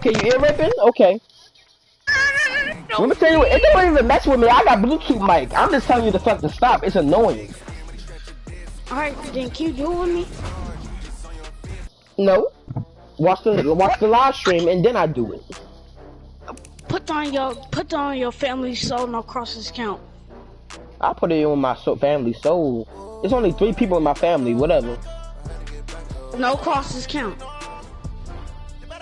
Okay, you ear raping? Okay. Let me tell you, it don't even mess with me. I got Bluetooth mic. I'm just telling you to fucking stop. It's annoying. Alright, then keep doing me. No. Watch the live stream and then I do it. Put on your family soul, no crosses count. I put it on my family soul. There's only 3 people in my family, whatever. No crosses count.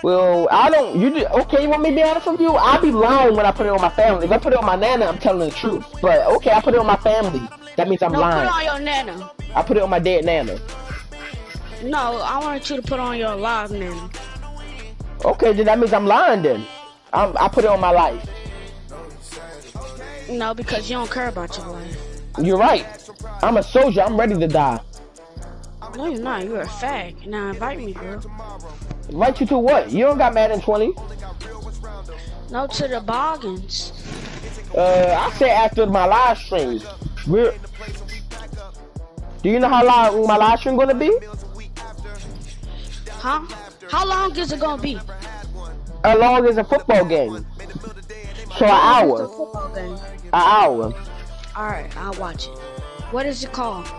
Well, I don't. Okay? You want me to be honest with you? I'll be lying when I put it on my family. If I put it on my nana, I'm telling the truth. But okay, I put it on my family. That means I'm lying. No, put on your nana. I put it on my dead nana. No, I want you to put on your live nana. Okay, then that means I'm lying then. I put it on my life. No, because you don't care about your life. You're right. I'm a soldier. I'm ready to die. No, you're not. You're a fag. Now invite me, girl. Invite you to what? You don't got Madden 20. No, to the Boggins. I said after my live stream. Do you know how long my live stream gonna be? Huh? How long is it gonna be? As long as a football game. So an hour. An hour. Alright, I'll watch it. What is it called?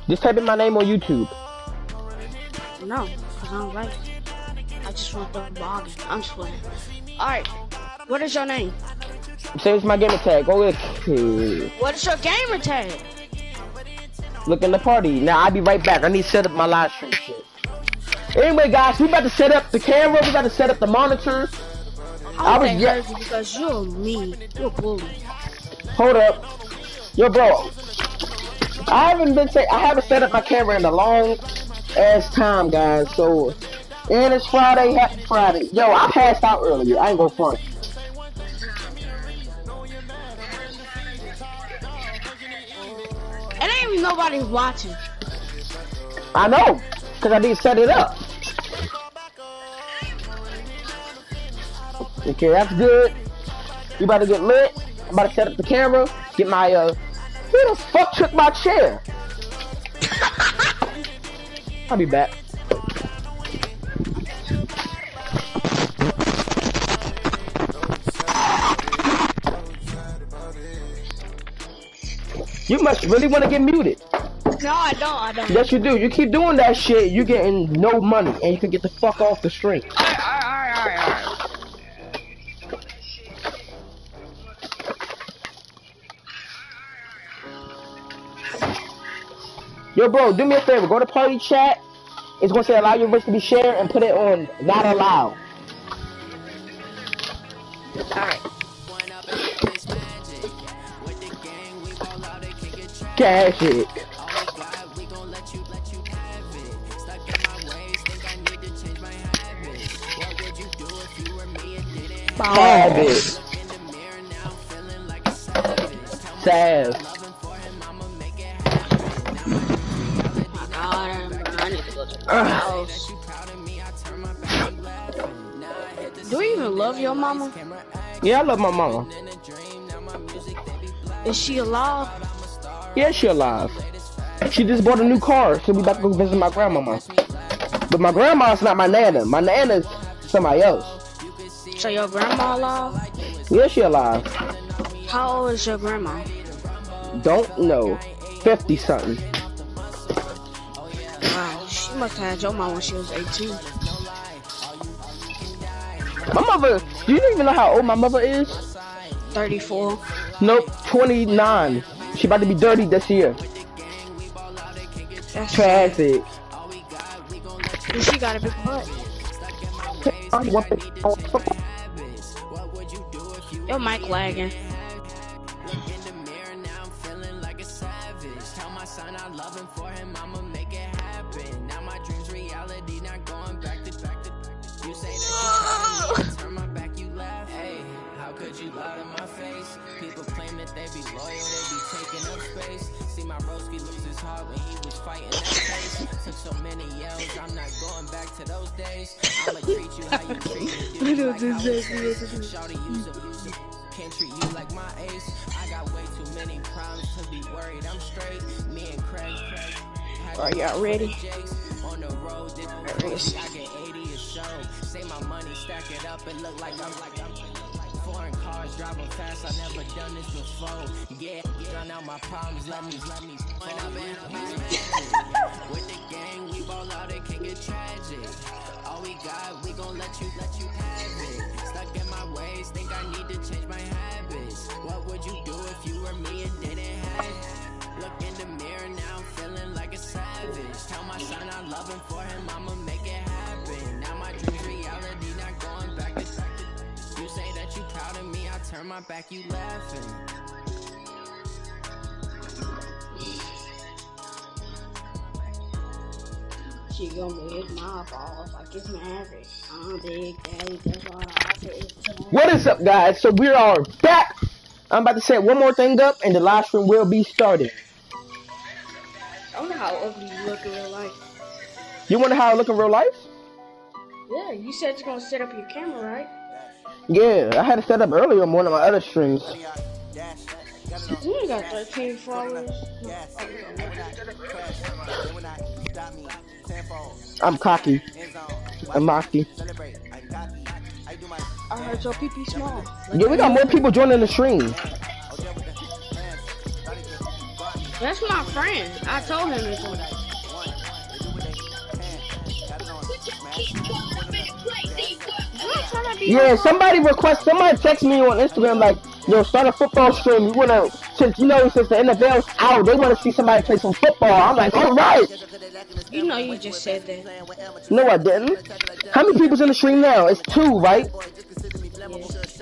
Just type in my name on YouTube. No, because I don't like it. I just want the Boggins. I'm just playing. Alright, what is your name? Same as my gamer tag. Go look. What is your gamer tag? Look in the party. Now I'll be right back. I need to set up my live stream shit. Anyway, guys, we about to set up the camera. We about to set up the monitors. I was heard you because you're mean. You're a bully. Hold up, yo, bro. I haven't set up my camera in a long ass time, guys. So, and it's Friday. Happy Friday. Yo, I passed out earlier. I ain't gonna front. It ain't even nobody watching. I know, cause I didn't set it up. Okay, that's good. We about to get lit. I'm about to set up the camera. Get my who the fuck took my chair? I'll be back. You must really want to get muted. No, I don't. Yes, you do. You keep doing that shit, you getting no money, and you can get the fuck off the stream. Alright. Yo, bro, do me a favor. Go to party chat. It's gonna say allow your voice to be shared and put it on not allow. Alright. Cash it. Have it. Sav. I need to go to the house. Do you even love your mama? Yeah, I love my mama. Is she alive? Yeah, she alive. She just bought a new car, so we about to go visit my grandmama. But my grandma's not my nana. My nana's somebody else. So your grandma alive? Yeah, she alive. How old is your grandma? Don't know. 50 something. Wow, she must have had your mom when she was 18. My mother, do you even know how old my mother is? 34. Nope, 29. She about to be 30 this year. That's Traffic. She got a big butt. Your mic lagging. People claim that they be loyal, they be taking up space. See my broski lose his heart when he was fighting that case. Took so many yells, I'm not going back to those days. I'ma treat you how you treat me. Shawty, you's abusive. Can't treat you like my ace. I got way too many problems to be worried. I'm straight. Me and Craig. Are y'all ready? On the road, I get 80 is show. Say my money, stack it up, it look like I'm foreign cars driving fast. I never done this before. Yeah, run out my problems. Let me. When I've been with the gang, we ball out. It can get tragic. All we got, we gon' let you have it. Stuck in my ways, think I need to change my habits. What would you do if you were me and didn't have it? Look in the mirror now, I'm feeling like a savage. Tell my son I love him, for him I'ma make it happen. Now my dream's reality, not going back to you say that you proud of me, I turn my back, you laughing. She gonna hit my balls like it's magic. I'm big daddy, that's all I say. What is up, guys? So we are back. I'm about to set one more thing up, and the live stream will be started. I wonder how ugly you look in real life. You wonder how I look in real life? Yeah, you said you're gonna set up your camera, right? Yeah, I had it set up earlier on one of my other streams. You ain't got 13 followers. I'm cocky. I'm mocky. I heard your pee small. Yeah, we got more people joining the stream. That's my friend. I told him it's on. Yeah, somebody text me on Instagram like, yo, start a football stream. You wanna, since the NFL's out, they wanna see somebody play some football. I'm like, all right. You know you just said that. No, I didn't. How many people's in the stream now? It's 2, right? Yeah.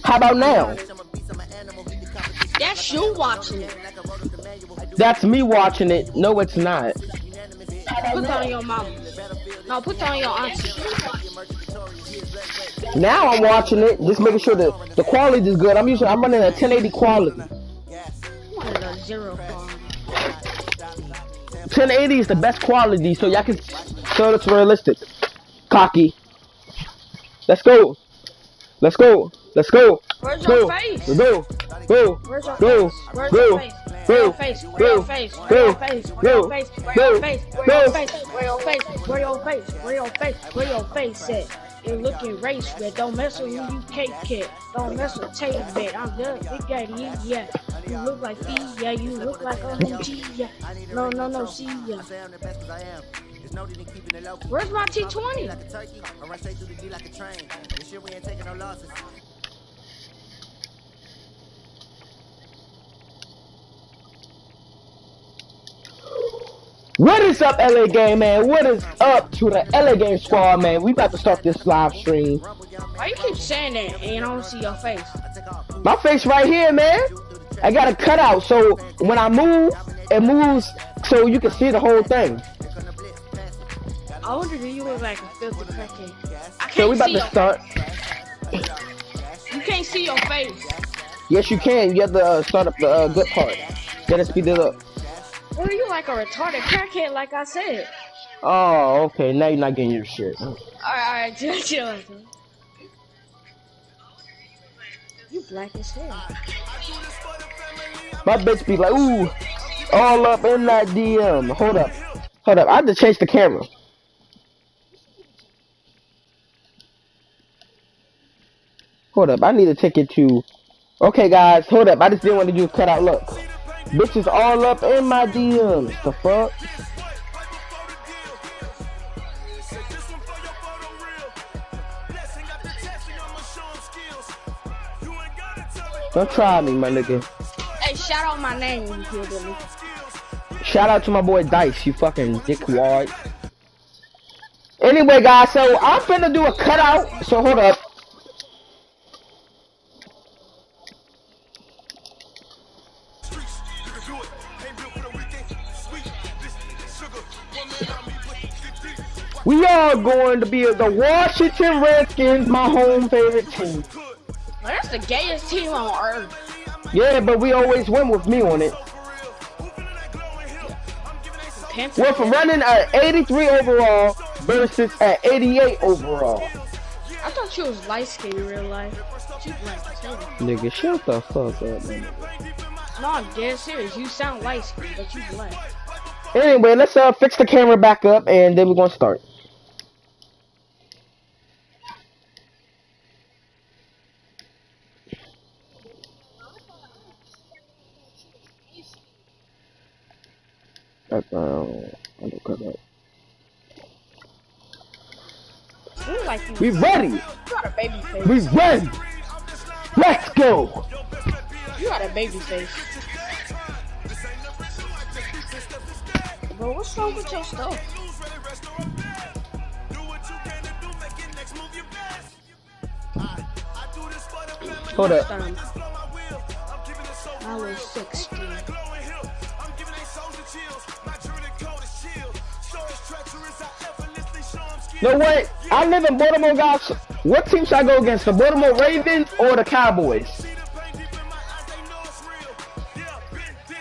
How about now? That's you watching it. That's me watching it. No, it's not. Put that on your mama. No, put that on your auntie. Now I'm watching it, just making sure the quality is good. I'm running a 1080 quality. You wanted a 0 quality. 1080 is the best quality, so y'all can show it's realistic. Cocky. Let's go. Let's go. Let's go. Where's your face? Go. Go. Where's your Go. face? Where's Go. your face? Where your face? Where your face? Where your face? Where your face? Where your face? Where your face? Where your face? Where your face? Where your face? Where your face at? You're looking race red. Don't mess with who you cake kid. Don't mess with tape bed. I'm good. Big daddy, yeah. You look like B, yeah. You look like a G, yeah. No, C, yeah. Where's my T20? What is up, LA Gang, man? What is up to the LA Gang squad, man? We about to start this live stream. Why you keep saying that and I don't see your face? My face right here, man. I got a cutout, so when I move, it moves so you can see the whole thing. I wonder do you look like a filthy crackhead? I can't So we about see to your start. You can't see your face. Yes, you can. You have to start up the good part. Gotta speed it up. Or you like a retarded crackhead, like I said. Oh, okay. Now you're not getting your shit. Alright, chill. You black as hell. My bitch be like, ooh, all up in that DM. Hold up. I have to change the camera. Hold up. I need to take it to. Okay, guys. Hold up. I just didn't want to do a cutout look. Bitches all up in my DMs. The fuck? Don't try me, my nigga. Hey, shout out my name when you hear me. Shout out to my boy Dice, you fucking dickwad. Anyway, guys, so I'm finna do a cutout. So hold up. We are going to be the Washington Redskins, my home favorite team. Well, that's the gayest team on earth. Yeah, but we always win with me on it. We're from running at 83 overall versus at 88 overall. I thought you was light skinned in real life. You black as hell. Nigga, shut the fuck up, man. No, I'm dead serious. You sound light skinned, but you black. Anyway, let's fix the camera back up and then we're gonna start. Undercut that. Like We ready. You got a baby face. We ready. Let's go. You got a baby face. Bro, what's wrong with your stuff? Hold up. I was 16. No, wait. I live in Baltimore, guys. What team should I go against? The Baltimore Ravens or the Cowboys?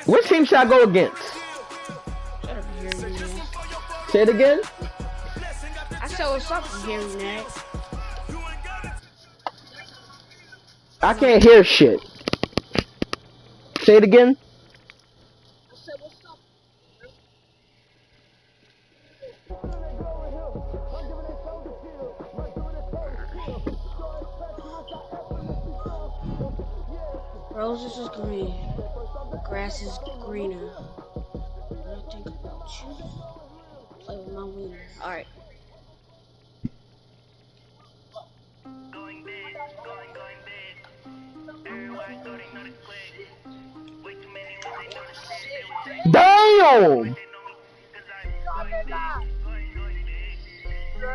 Which team should I go against? Say it again. I said what's up, Gary Nag. I can't hear shit. Say it again. Roses is green. Grass is greener. When I think about you, play with my wiener. Alright. Damn!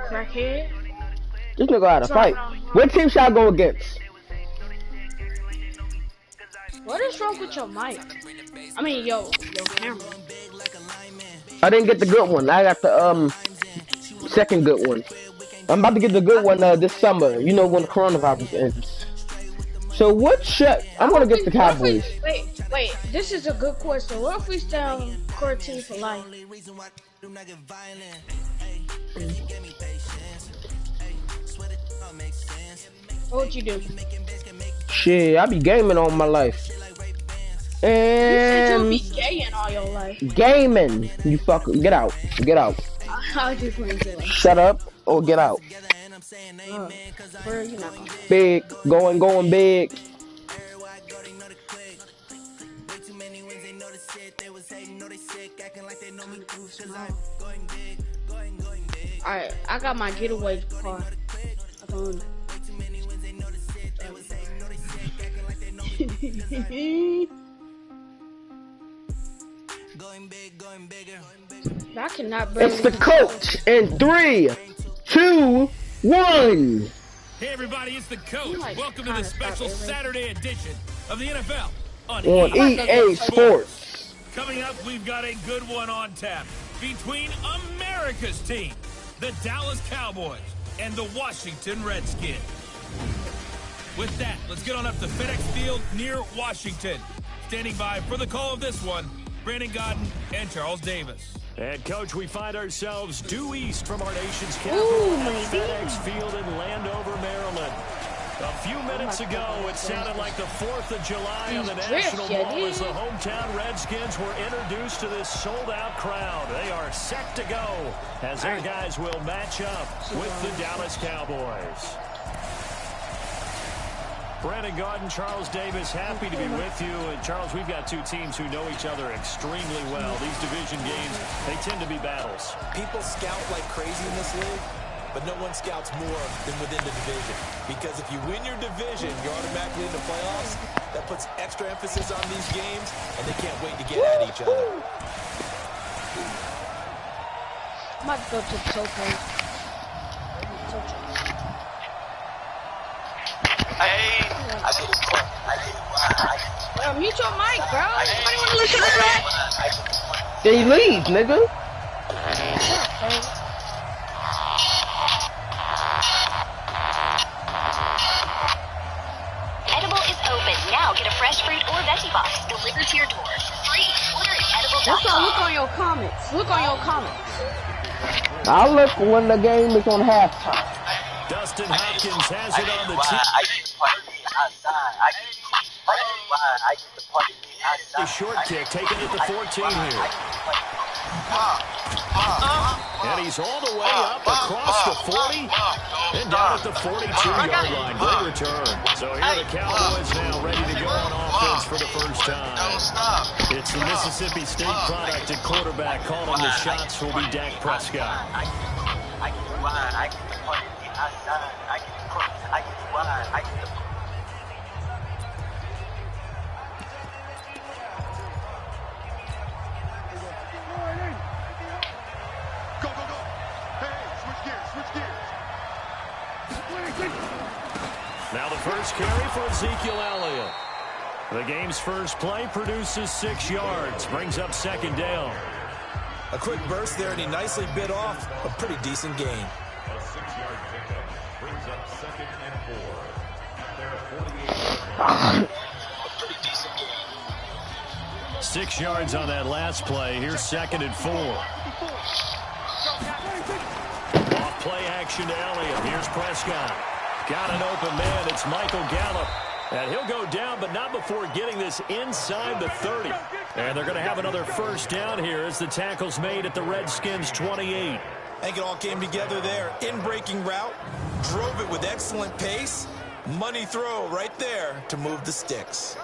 Crackhead? This nigga had a fight. What team should I go against? What is wrong with your mic? I mean, your camera. I didn't get the good one. I got the second good one. I'm about to get the good one this summer. You know, when the coronavirus ends. So what should I'm gonna get the Cowboys. Wait. This is a good question. What if we stay on core team for life? What would you do? Shit, I be gaming all my life. You said you'll And be gay in all your life. gaming. You fuck. Get out. Get out. I just want to like, Shut up or get out. where you not going? Big. Going big. Alright, I got my getaway car. I cannot It's the coach in 3, 2, 1. Hey everybody, it's the coach. Welcome to the special Saturday edition of the NFL on EA Sports. Coming up, we've got a good one on tap between America's team, the Dallas Cowboys, and the Washington Redskins. With that, let's get on up to FedEx Field near Washington. Standing by for the call of this one, Brandon Godden and Charles Davis. And, Coach, we find ourselves due east from our nation's capital at FedEx Field in Landover, Maryland. A few minutes ago, it sounded like the 4th of July on the National Mall as the hometown Redskins were introduced to this sold-out crowd. They are set to go as their guys will match up with the Dallas Cowboys. Brandon Godden, Charles Davis, happy to be with you. And Charles, we've got two teams who know each other extremely well. These division games, they tend to be battles. People scout like crazy in this league, but no one scouts more than within the division. Because if you win your division, you're automatically in the playoffs. That puts extra emphasis on these games, and they can't wait to get at each other. I'm about to go to the Topo. Hey, I see this point. Bro, mute your mic, bro. Nobody want to listen to that. They leave, nigga. Edible is open. Now get a fresh fruit or veggie box delivered to your door. Free. Order at edible.com. Look on your comments. Look on your comments. I'll look when the game is on halftime. Dustin Hopkins has it on the tee. A short kick taken at the 14 here. And he's all the way up across the 40 and down at the 42-yard line. Great return. So here are the Cowboys now ready to go on offense for the first time. It's the Mississippi State product at quarterback. Calling the shots will be Dak Prescott. I get the wide, I get the point, outside, I get the crook, I get the wide, I get the Now the first carry for Ezekiel Elliott. The game's first play produces 6 yards, brings up second down. A quick burst there, and he nicely bit off a pretty decent gain. A 6-yard pickup brings up second and 4. They're 48 yards. 6 yards on that last play. Here's second and 4. Off play action to Elliott. Here's Prescott. Got an open man. It's Michael Gallup. And he'll go down, but not before getting this inside the 30. And they're going to have another first down here as the tackle's made at the Redskins' 28. I think it all came together there. In-breaking route, drove it with excellent pace. Money throw right there to move the sticks.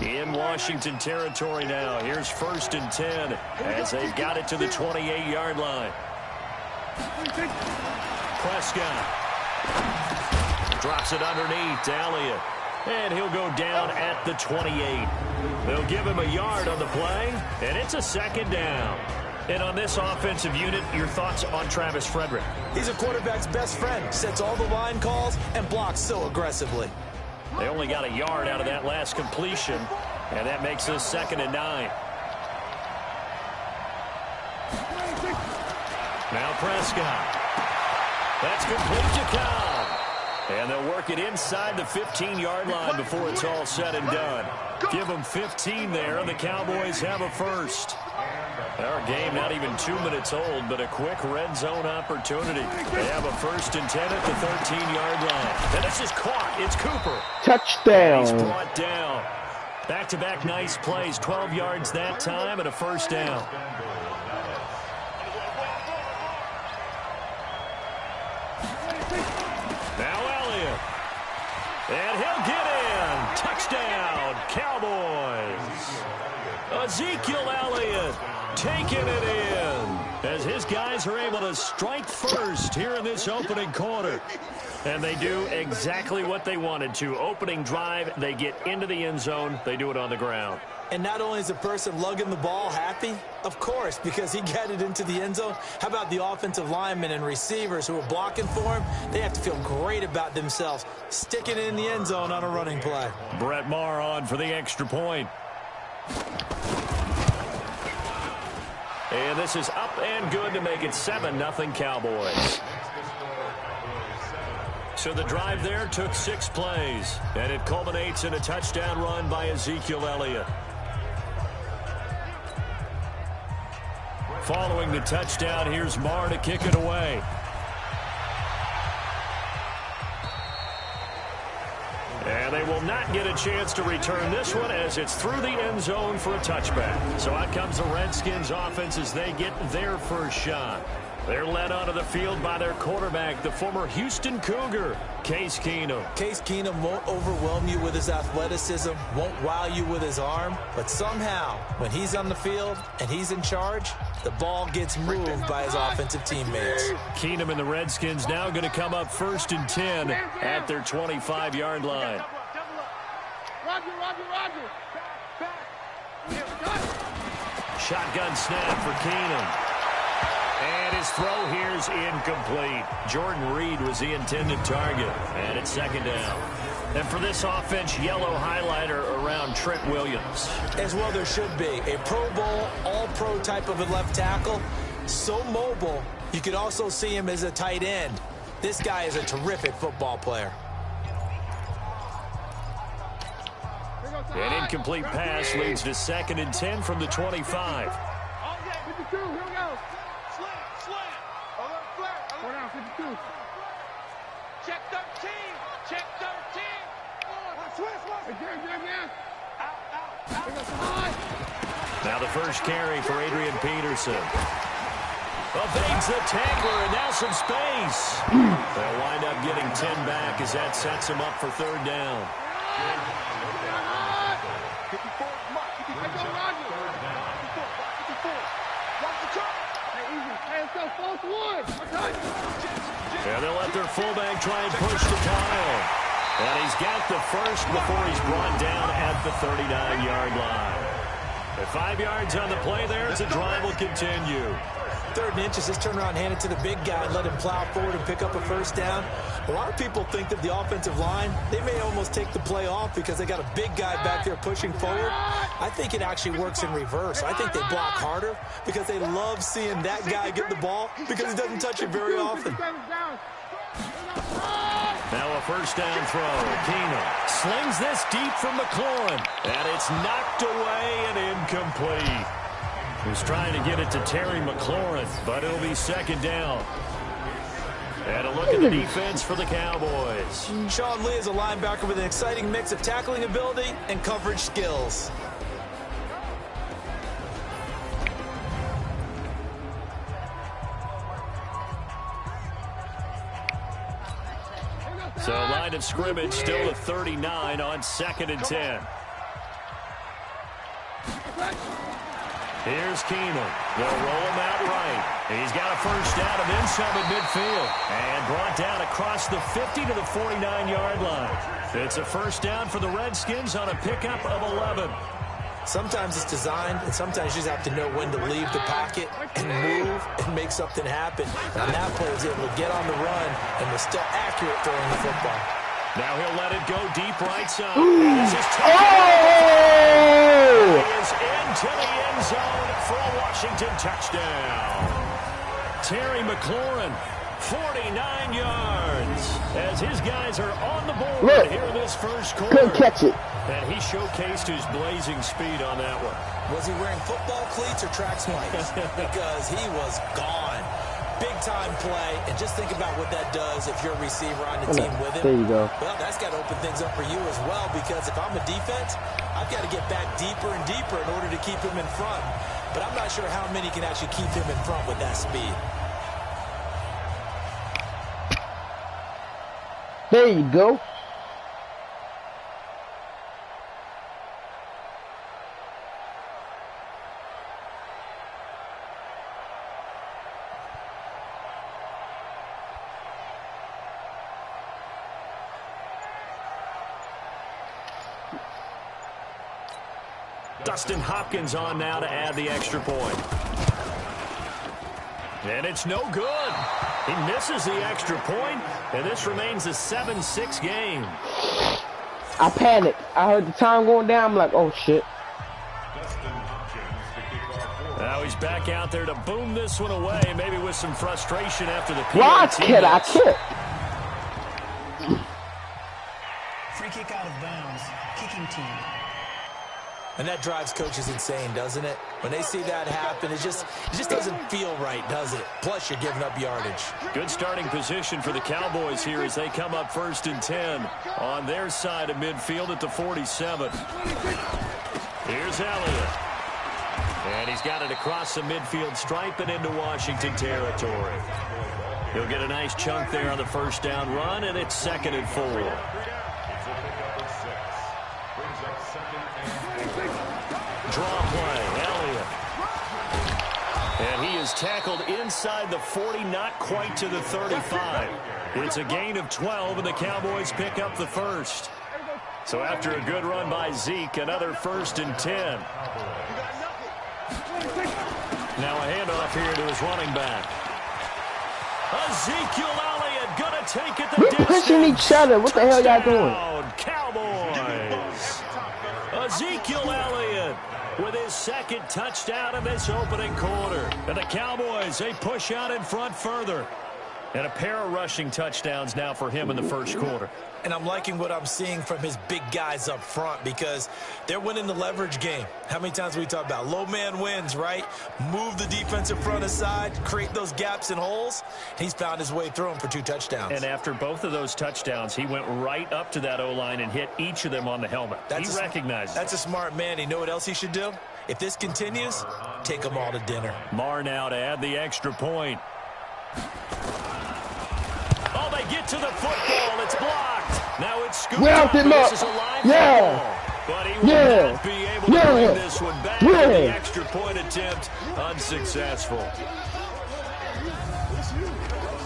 In Washington territory now. Here's first and 10 as they've got it to the 28-yard line. Prescott drops it underneath to Elliott. And he'll go down at the 28. They'll give him a yard on the play, and it's a second down. And on this offensive unit, your thoughts on Travis Frederick? He's a quarterback's best friend. Sets all the line calls and blocks so aggressively. They only got a yard out of that last completion, and that makes us second and 9. Now Prescott. That's complete to Cobb. And they'll work it inside the 15-yard line before it's all said and done. Give them 15 there, and the Cowboys have a first. Our game not even 2 minutes old, but a quick red zone opportunity. They have a first and 10 at the 13-yard line. And this is caught. It's Cooper. Touchdown. He's brought down. Back-to-back nice plays. 12 yards that time and a first down. Now Elliott. And he'll get in. Touchdown, Cowboys. Ezekiel Elliott taking it in as his guys are able to strike first here in this opening quarter. And they do exactly what they wanted to. Opening drive, they get into the end zone. They do it on the ground. And not only is the person lugging the ball happy, of course, because he got it into the end zone. How about the offensive linemen and receivers who are blocking for him? They have to feel great about themselves, sticking it in the end zone on a running play. Brett Maher on for the extra point. And this is up and good to make it 7-0 Cowboys. So the drive there took 6 plays, and it culminates in a touchdown run by Ezekiel Elliott. Following the touchdown, here's Maher to kick it away. And they will not get a chance to return this one as it's through the end zone for a touchback. So out comes the Redskins offense as they get their first shot. They're led onto the field by their quarterback, the former Houston Cougar, Case Keenum. Case Keenum won't overwhelm you with his athleticism, won't wow you with his arm, but somehow, when he's on the field and he's in charge, the ball gets moved by his offensive teammates. Keenum and the Redskins now going to come up first and 10 at their 25-yard line. Shotgun snap for Keenum. And his throw here's incomplete. Jordan Reed was the intended target. And it's second down. And for this offense, yellow highlighter around Trent Williams. As well there should be. A Pro Bowl, all-pro type of a left tackle. So mobile, you could also see him as a tight end. This guy is a terrific football player. An incomplete pass leads to second and 10 from the 25. 52, here we go. Slant. 52. Now the first carry for Adrian Peterson. Evades the tackler, and now some space. They'll wind up getting 10 back as that sets them up for third down. And they'll let their fullback try and push the pile. And he's got the first before he's brought down at the 39-yard line. At 5 yards on the play there, as the drive will continue. 3rd and inches, just turn around, hand it to the big guy, and let him plow forward and pick up a first down. A lot of people think that the offensive line, they may almost take the play off because they got a big guy back there pushing forward. I think it actually works in reverse. I think they block harder because they love seeing that guy get the ball because he doesn't touch it very often. Now a first down throw. Keenum slings this deep from McLaurin, and it's knocked away and incomplete. He's trying to get it to Terry McLaurin, but it'll be 2nd down. And a look at the defense for the Cowboys. Sean Lee is a linebacker with an exciting mix of tackling ability and coverage skills. So line of scrimmage still at 39 on 2nd and 10. Here's Keenum. They'll roll him out right. He's got a first down and then some at midfield. And brought down across the 50 to the 49-yard line. It's a first down for the Redskins on a pickup of 11. Sometimes it's designed, and sometimes you just have to know when to leave the pocket and move and make something happen. And on that play, he was able to get on the run and was still accurate throwing the football. Now he'll let it go deep right side. Oh! He is into the end zone for a Washington touchdown. Terry McLaurin, 49 yards, as his guys are on the board here in this first quarter. Couldn't catch it. And he showcased his blazing speed on that one. Was he wearing football cleats or track spikes? Because he was gone. Big-time play, and just think about what that does if you're a receiver on the team with him. There you go. Well, that's got to open things up for you as well, because if I'm a defense, I've got to get back deeper and deeper in order to keep him in front. But I'm not sure how many can actually keep him in front with that speed. There you go. Dustin Hopkins on now to add the extra point. And it's no good. He misses the extra point, and this remains a 7-6 game. I panicked. I heard the time going down. I'm like, oh, shit. Now he's back out there to boom this one away, maybe with some frustration after the PAT. Why can't I kick? Free kick out of bounds. Kicking team. And that drives coaches insane, doesn't it? When they see that happen, it just doesn't feel right, does it? Plus, you're giving up yardage. Good starting position for the Cowboys here as they come up 1st and 10 on their side of midfield at the 47. Here's Elliott. And he's got it across the midfield stripe and into Washington territory. He'll get a nice chunk there on the first down run, and it's 2nd and 4. Draw play, Elliott. And he is tackled inside the 40, not quite to the 35. It's a gain of 12, and the Cowboys pick up the first. So after a good run by Zeke, another 1st and 10. Now a handoff here to his running back. Ezekiel Elliott gonna take it the We're distance. pushing each other. What the hell y'all doing? Cowboys. Ezekiel Elliott with his 2nd touchdown in this opening quarter. And the Cowboys, they push out in front further. And a pair of rushing touchdowns now for him in the first quarter. And I'm liking what I'm seeing from his big guys up front because they're winning the leverage game. How many times we talk about low man wins, right? Move the defensive front aside, create those gaps and holes. He's found his way through them for 2 touchdowns. And after both of those touchdowns, he went right up to that O-line and hit each of them on the helmet. He recognized it. That's a smart man. You know what else he should do? If this continues, take them all to dinner. Marr now to add the extra point. Oh, they get to the football. It's blocked. Now it's scooped up. This is a live football. But he will not be able to bring this one back. The extra point attempt unsuccessful.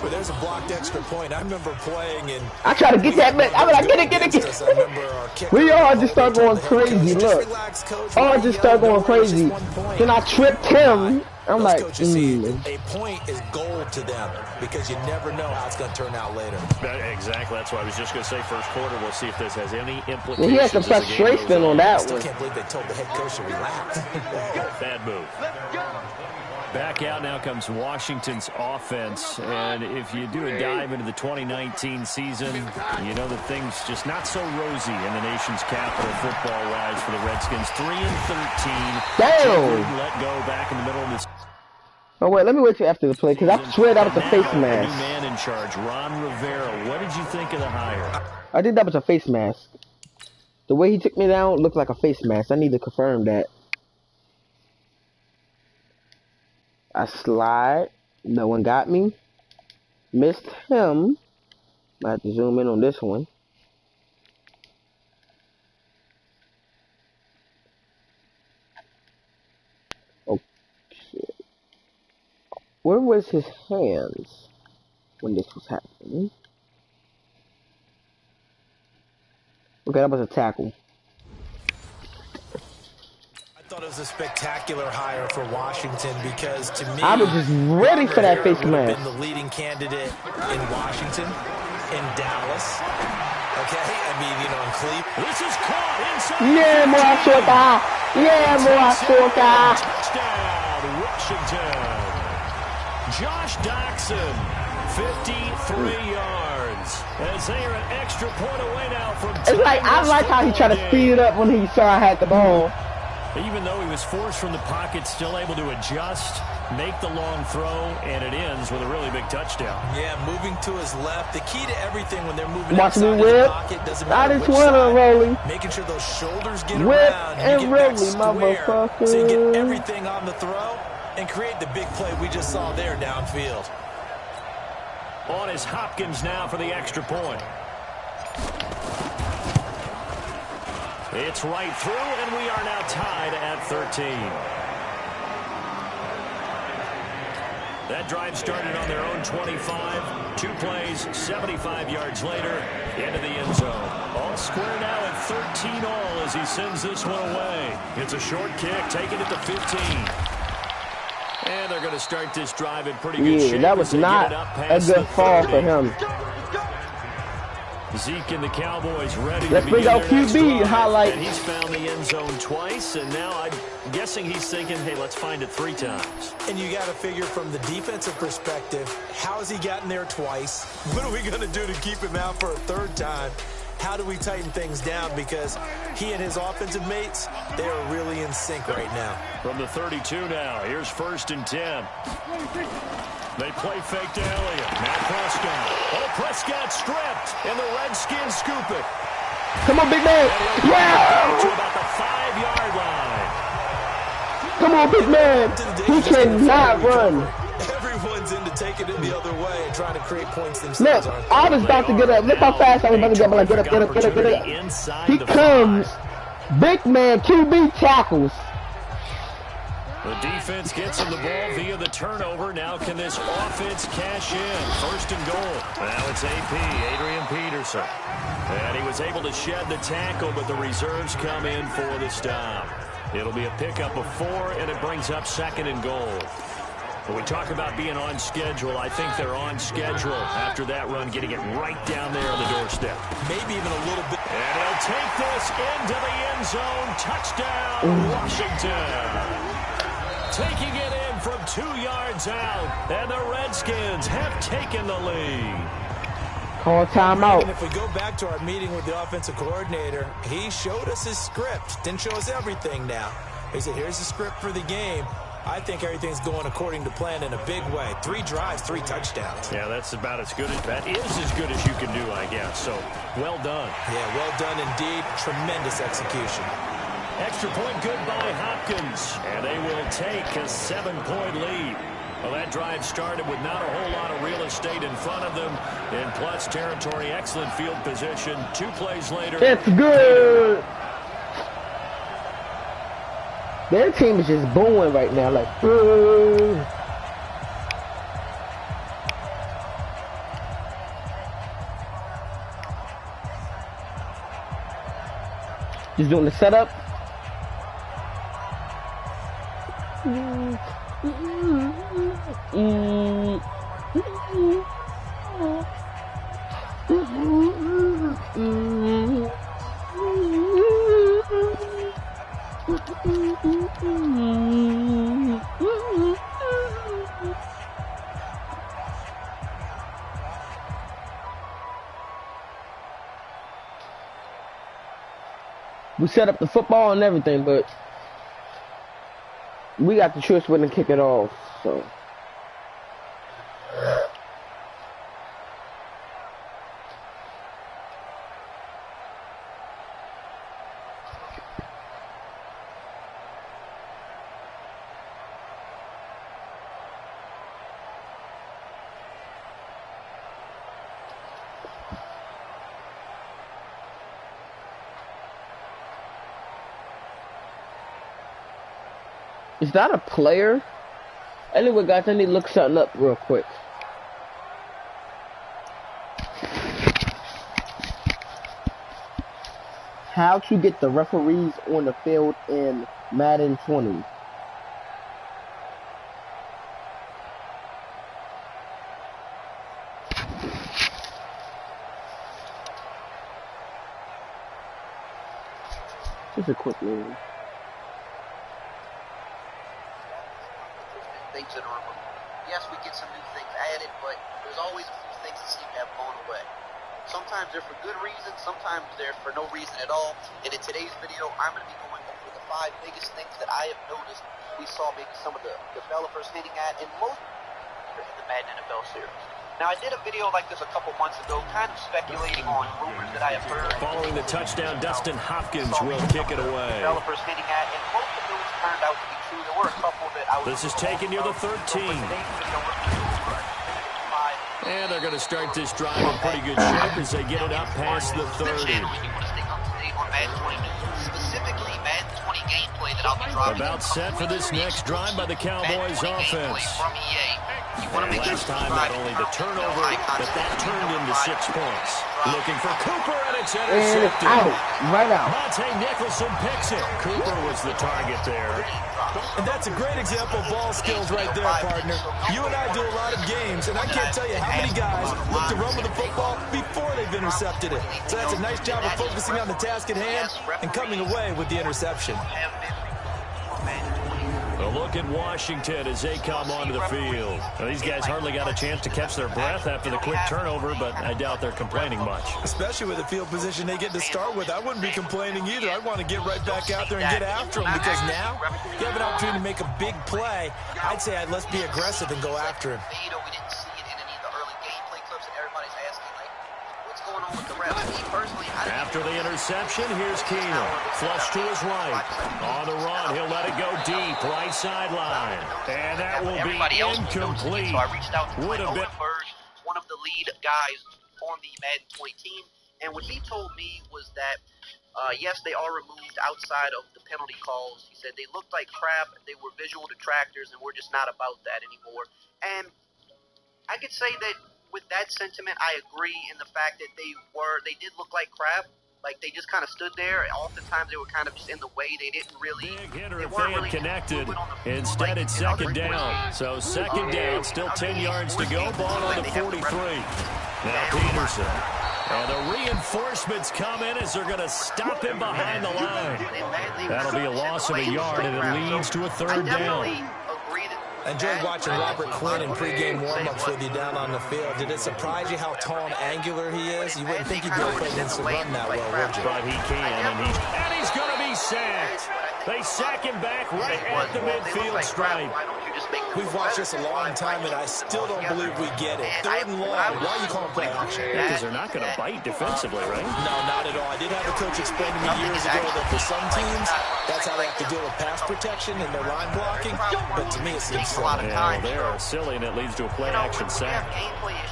But there's a blocked extra point. I remember playing and I try to get that back. I'm like, get it. We all just start going crazy. Look, all just start going crazy. Then I tripped him. I'm like, a point is gold to them because you never know how it's going to turn out later. Exactly. That's why I was just going to say first quarter. We'll see if this has any implications. Well, he had some frustration on that one. I can't believe they told the head coach to relax. Bad move. Back out now comes Washington's offense. And if you do a dive into the 2019 season, you know that things just not so rosy in the nation's capital football-wise for the Redskins. 3-13. Damn! Let go back in the middle of this. Oh, wait, let me wait till after the play, because I swear that was a face mask. New man in charge, Ron Rivera. What did you think of the hire? I think that was a face mask. The way he took me down looked like a face mask. I need to confirm that. I slide. No one got me. Missed him. I have to zoom in on this one. Oh, shit. Where was his hands when this was happening? Okay, that was a tackle. I thought it was a spectacular hire for Washington because to me, I was just ready for that face mask. Been the leading candidate in Washington, in Dallas. Okay, I mean, you know, in Cleveland. This is caught inside. Yeah, more shorter. Yeah, more shorter. Touchdown, Washington. Josh Doxson, 53 yards. As they are an extra point away now from. It's like I like how he tried to speed it up when he saw I had the ball. Even though he was forced from the pocket, still able to adjust, make the long throw, and it ends with a really big touchdown. Yeah, moving to his left. The key to everything when they're moving outside his pocket doesn't matter which side. Rolling. Making sure those shoulders get whip around. And rolling, motherfucker. So you get everything on the throw and create the big play we just saw there downfield. On is Hopkins now for the extra point. It's right through, and we are now tied at 13. That drive started on their own 25. 2 plays, 75 yards later, into the end zone. All square now at 13 all as he sends this one away. It's a short kick, taking it to 15. And they're going to start this drive in pretty good shape. That was not a good fall for him. Zeke and the Cowboys ready Let's to bring out QB highlight. And he's found the end zone twice, and now I'm guessing he's thinking, hey, let's find it 3 times. And you got to figure from the defensive perspective, how has he gotten there twice? What are we going to do to keep him out for a 3rd time? How do we tighten things down? Because he and his offensive mates, they are really in sync right now. From the 32 now, here's 1st and 10. They play fake to Elliott. Now Prescott. Oh, Prescott stripped, and the Redskins scoop it. Come on, big man. Yeah! To about the 5-yard line. Come on, big man. He cannot run. Everyone's into taking it the other way and trying to create points themselves. Look, I was about to get up. Look how fast I was about to get up. Like, get up. He comes. Big man, QB tackles. The defense gets him the ball via the turnover. Now can this offense cash in? 1st and goal. Now it's AP, Adrian Peterson. And he was able to shed the tackle, but the reserves come in for the stop. It'll be a pickup of 4, and it brings up 2nd and goal. When we talk about being on schedule, I think they're on schedule after that run, getting it right down there on the doorstep. Maybe even a little bit. And he'll take this into the end zone. Touchdown, Washington. taking it in from 2 yards out. And the Redskins have taken the lead. Call timeout. And if we go back to our meeting with the offensive coordinator, he showed us his script. Didn't show us everything now. He said, here's the script for the game. I think everything's going according to plan in a big way. 3 drives, 3 touchdowns. Yeah, that's about as good as that is as good as you can do, I guess. So, well done. Yeah, well done indeed. Tremendous execution. Extra point good by Hopkins. And they will take a 7-point lead. Well, that drive started with not a whole lot of real estate in front of them. In plus territory, excellent field position. 2 plays later. It's good. Their team is just booing right now, like, boo. Just doing the setup. We set up the football and everything, but we got the choice when to kick it off, so. Is that a player? Anyway, guys, I need to look something up real quick. How to get the referees on the field in Madden 20. Just a quick move. Things that are removed. Yes, we get some new things added, but there's always a few things that seem to have gone away. Sometimes they're for good reasons, sometimes they're for no reason at all. And in today's video, I'm going to be going over the 5 biggest things that I have noticed we saw maybe some of the developers hinting at, and most in the Madden NFL series. Now, I did a video like this a couple months ago, kind of speculating on rumors that I have heard. Following the touchdown, Dustin Hopkins will kick it away. Developers hinting at, and most of those turned out to be true. There were a couple that I was... This is taken near the 13. And they're going to start this drive in pretty good shape as they get it up past the 30. Specifically, Madden 20 gameplay that I'll be dropping. About set for this next drive by the Cowboys offense. Last time, not only the turnover, but that turned into 6 points. Looking for Cooper, and it's intercepted. And out, right out. Monte Nicholson picks it. Cooper was the target there. And that's a great example of ball skills right there, partner. You and I do a lot of games, and I can't tell you how many guys look to run with the football before they've intercepted it. So that's a nice job of focusing on the task at hand and coming away with the interception. A look at Washington as they come onto the field. Now, these guys hardly got a chance to catch their breath after the quick turnover, but I doubt they're complaining much. Especially with the field position they get to start with. I wouldn't be complaining either. I'd want to get right back out there and get after them, because now you have an opportunity to make a big play. I'd say let's be aggressive and go after him. After the interception, here's Keenum. Flush to his right. On the run, he'll let it go deep. Right sideline. And that will be incomplete. So I reached out to Owen Bird, one of the lead guys on the Madden 20 team. And what he told me was that, yes, they are removed outside of the penalty calls. He said they looked like crap, they were visual detractors, and we're just not about that anymore. And I could say that with that sentiment, I agree in the fact that they did look like crap. Like, they just kind of stood there. Oftentimes, they were kind of just in the way. They didn't really... Big hitter if they had connected. Instead, it's second down. So, second down, still 10 yards to go. Ball on the 43. Now, Peterson. And the reinforcements come in as they're going to stop him behind the line. That'll be a loss of a yard, and it leads to a third down. I enjoyed watching Robert Quinn in pregame warm-ups with you down on the field. Did it surprise you how tall and angular he is? You wouldn't think he'd be able to play against the run that well, would you? But he can, and he's going to be sacked. They sack him back right at the midfield stripe. We've watched this a long time, and I still don't believe we get it. Third and long. Why are you calling play action? Because they're not going to bite defensively, right? No, not at all. I did have a coach explain to me years ago that for some teams, that's how they have to deal with pass protection and their line blocking. But to me, it seems silly. Yeah, they are silly, and it leads to a play-action sack.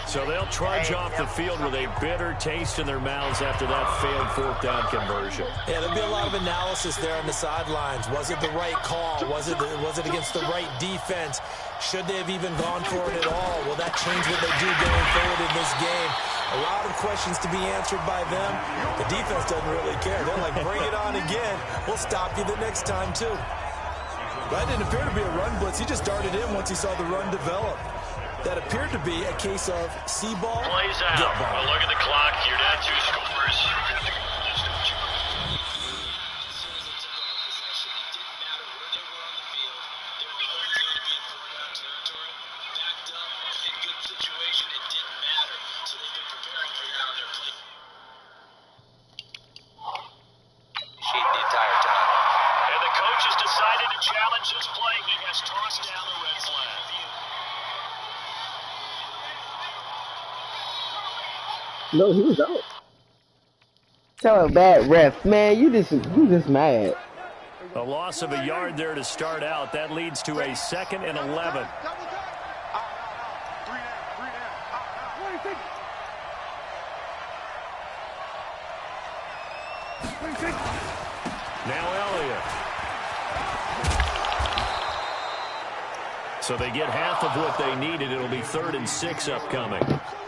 So they'll trudge off the field with a bitter taste in their mouths after that failed fourth down conversion. Yeah, there'll be a lot of analysis there on the sidelines. Was it the right call? Was it against the right defense? Should they have even gone for it at all? Will that change what they do going forward in this game? A lot of questions to be answered by them. The defense doesn't really care. They're like, bring it on again. We'll stop you the next time, too. That didn't appear to be a run blitz. He just darted in once he saw the run develop. That appeared to be a case of see ball, plays out. get ball. Well, look at the clock. You're down 2 scores. No, he was out. Tell a bad ref, man. You just mad. A loss of a yard there to start out. That leads to a 2nd and 11. Now Elliott. So they get half of what they needed. It'll be 3rd and 6 upcoming.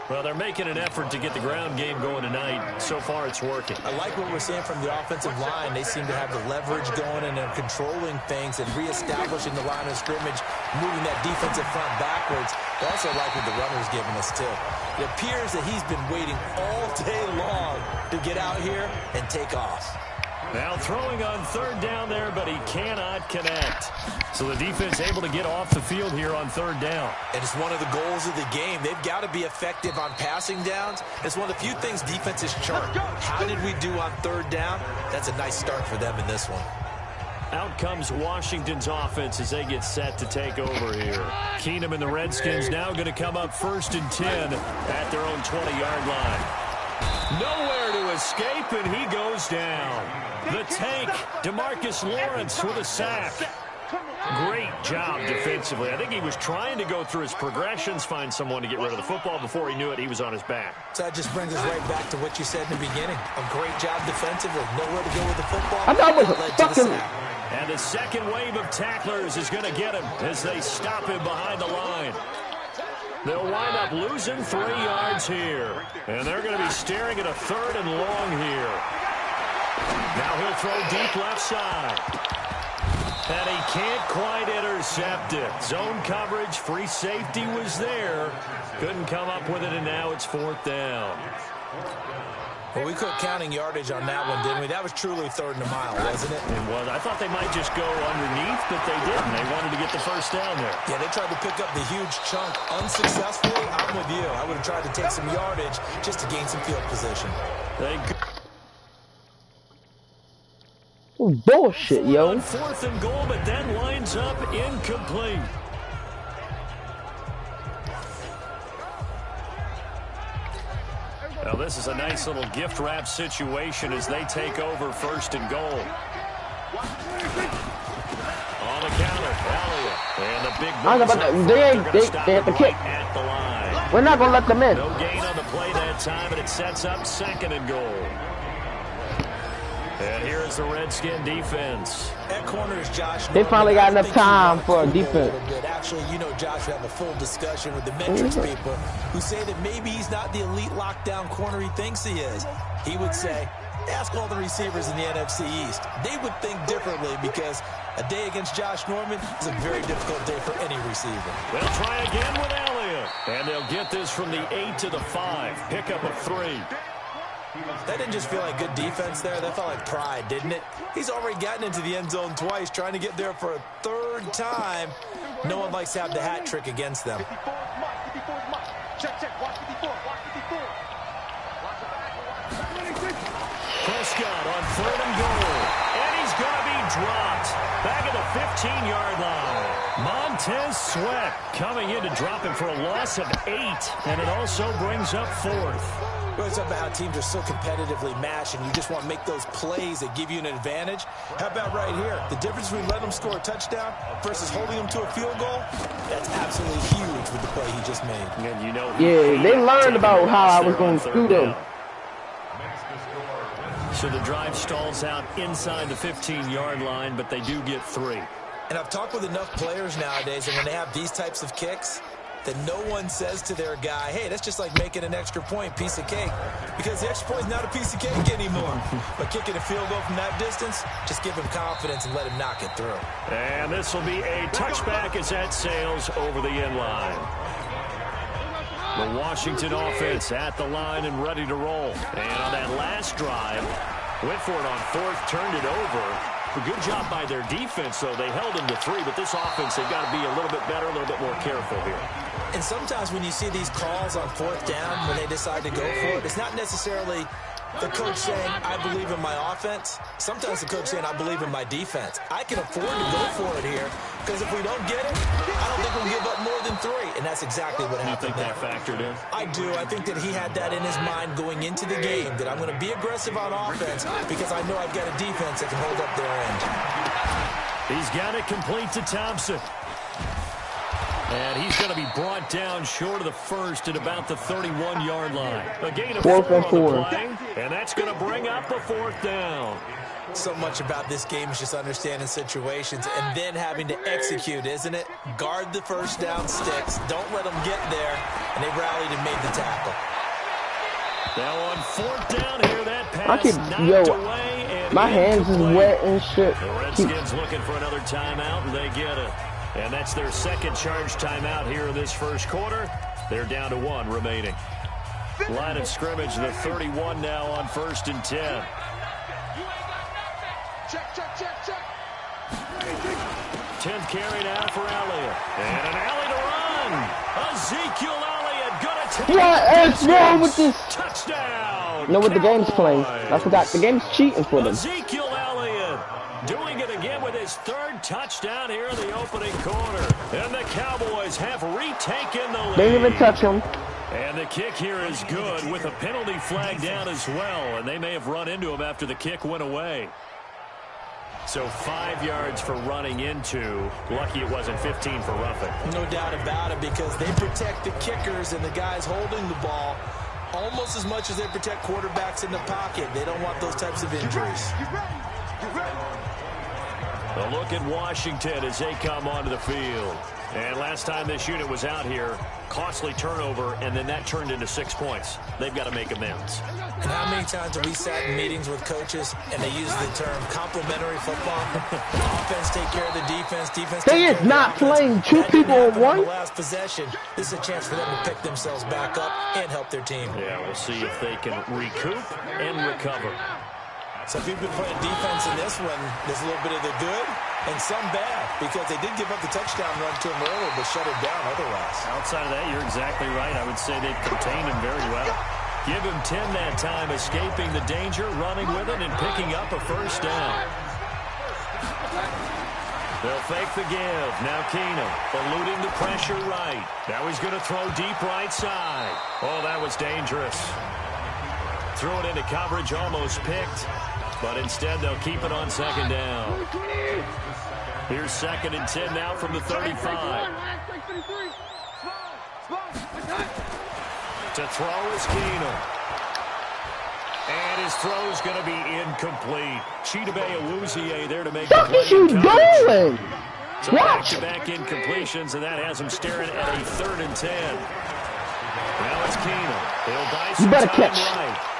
Well, they're making an effort to get the ground game going tonight. So far, it's working. I like what we're seeing from the offensive line. They seem to have the leverage going, and they're controlling things and reestablishing the line of scrimmage, moving that defensive front backwards. I also like what the runner's giving us, too. It appears that he's been waiting all day long to get out here and take off. Now throwing on 3rd down there, but he cannot connect. So the defense able to get off the field here on 3rd down. And it's one of the goals of the game. They've got to be effective on passing downs. It's one of the few things defenses chart. How did we do on 3rd down? That's a nice start for them in this one. Out comes Washington's offense as they get set to take over here. Keenum and the Redskins now going to come up 1st and 10 at their own 20-yard line. Nowhere to escape, and he goes down. The tank, DeMarcus Lawrence with a sack. Great job defensively. I think he was trying to go through his progressions, find someone to get rid of the football. Before he knew it, he was on his back. So that just brings us right back to what you said in the beginning. A great job defensively. Nowhere to go with the football. I thought it was fucking... And the second wave of tacklers is going to get him as they stop him behind the line. They'll wind up losing 3 yards here. And they're going to be staring at a 3rd and long here. Now he'll throw deep left side. And he can't quite intercept it. Zone coverage, free safety was there. Couldn't come up with it, and now it's 4th down. Well, we quit counting yardage on that one, didn't we? That was truly 3rd and a mile, wasn't it? It was. I thought they might just go underneath, but they didn't. They wanted to get the 1st down there. Yeah, they tried to pick up the huge chunk unsuccessfully. I'm with you. I would have tried to take some yardage just to gain some field position. Bullshit, yo. 4th and goal, but that lines up incomplete. Now this is a nice little gift wrap situation as they take over 1st and goal. On the counter, Elliott. And the big they have to kick. At the line. We're not going to let them in. No gain on the play that time, and it sets up 2nd and goal. And here is the Redskin defense. At corner is Josh. They finally got enough time for a defense. Actually, you know, Josh, we have a full discussion with the metrics people who say that maybe he's not the elite lockdown corner he thinks he is. He would say, ask all the receivers in the NFC East. They would think differently because a day against Josh Norman is a very difficult day for any receiver. They'll try again with Elliott. And they'll get this from the 8 to the 5. Pick up a 3. That didn't just feel like good defense there. That felt like pride, didn't it? He's already gotten into the end zone twice, trying to get there for a 3rd time. No one likes to have the hat trick against them. Prescott on 3rd and goal. And he's going to be dropped. Back at the 15-yard line. Montez Sweat coming in to drop him for a loss of 8. And it also brings up 4th. Well, it's about how teams are so competitively matched, and you just want to make those plays that give you an advantage. How about right here? The difference between letting them score a touchdown versus holding them to a field goal, that's absolutely huge with the play he just made. And you know, yeah, they learned about how I was going to screw them. So the drive stalls out inside the 15-yard line, but they do get 3. And I've talked with enough players nowadays, and when they have these types of kicks, that no one says to their guy, hey, that's just like making an extra point, piece of cake. Because the extra point is not a piece of cake anymore. But kicking a field goal from that distance, just give him confidence and let him knock it through. And this will be a touchback as that sails over the end line. The Washington offense at the line and ready to roll. And on that last drive, went for it on 4th, turned it over. A good job by their defense, though. They held them to 3, but this offense, they've got to be a little bit better, a little bit more careful here. And sometimes when you see these calls on 4th down, when they decide to go for it, it's not necessarily the coach saying, I believe in my offense. Sometimes the coach saying, I believe in my defense. I can afford to go for it here, because if we don't get it, I don't think we'll give up more than 3. And that's exactly what happened there. You think that factored in? I do. I think that he had that in his mind going into the game, that I'm going to be aggressive on offense because I know I've got a defense that can hold up their end. He's got it complete to Thompson. And he's going to be brought down short of the 1st at about the 31-yard line. A gain of 4 on the play, and that's going to bring up the 4th down. So much about this game is just understanding situations and then having to execute, isn't it? Guard the first down sticks. Don't let them get there. And they rallied and made the tackle. Now on 4th down here, that pass knocked away. And my hands is wet and shit. The Redskins looking for another timeout, and they get it. And that's their 2nd charge timeout here in this 1st quarter. They're down to 1 remaining. Line of scrimmage, the 31 now on 1st and 10. Check. 10th carry now for Elliott. And an alley to run. Ezekiel Elliott gonna take what is wrong with this? Touchdown. Know what the game's playing. I forgot. The game's cheating for them. Ezekiel Elliott doing it again with his 3rd touchdown here in the opening quarter. And the Cowboys have retaken the lead. They didn't even touch him. And the kick here is good with a penalty flag down as well. And they may have run into him after the kick went away. So 5 yards for running into. Lucky it wasn't 15 for roughing. No doubt about it, because they protect the kickers and the guys holding the ball almost as much as they protect quarterbacks in the pocket. They don't want those types of injuries. A look at Washington as they come onto the field. And last time this unit was out here, costly turnover, and then that turned into 6 points. They've got to make amends. And how many times have we sat in meetings with coaches and they use the term complementary football? Offense take care of the defense. Defense They is not playing 2 people on 1. On the last possession, this is a chance for them to pick themselves back up and help their team. Yeah, we'll see if they can recoup and recover. So if you've been playing defense in this one, there's a little bit of the good and some bad, because they did give up the touchdown run to him earlier, but shut it down otherwise. Outside of that, you're exactly right. I would say they've contained him very well. Give him 10 that time, escaping the danger, running with it, and picking up a 1st down. They'll fake the give. Now Keenum eluding the pressure right. Now he's going to throw deep right side. Oh, that was dangerous. Threw it into coverage, almost picked. But instead, they'll keep it on 2nd down. Here's 2nd and 10 now from the 35. To throw is Keenum. And his throw's going to be incomplete. Chidobe Awuzie there to make the play. What are you doing? So back-to-back incompletions, and that has him staring at a 3rd and 10. Now it's Keenum. He'll buy some time right.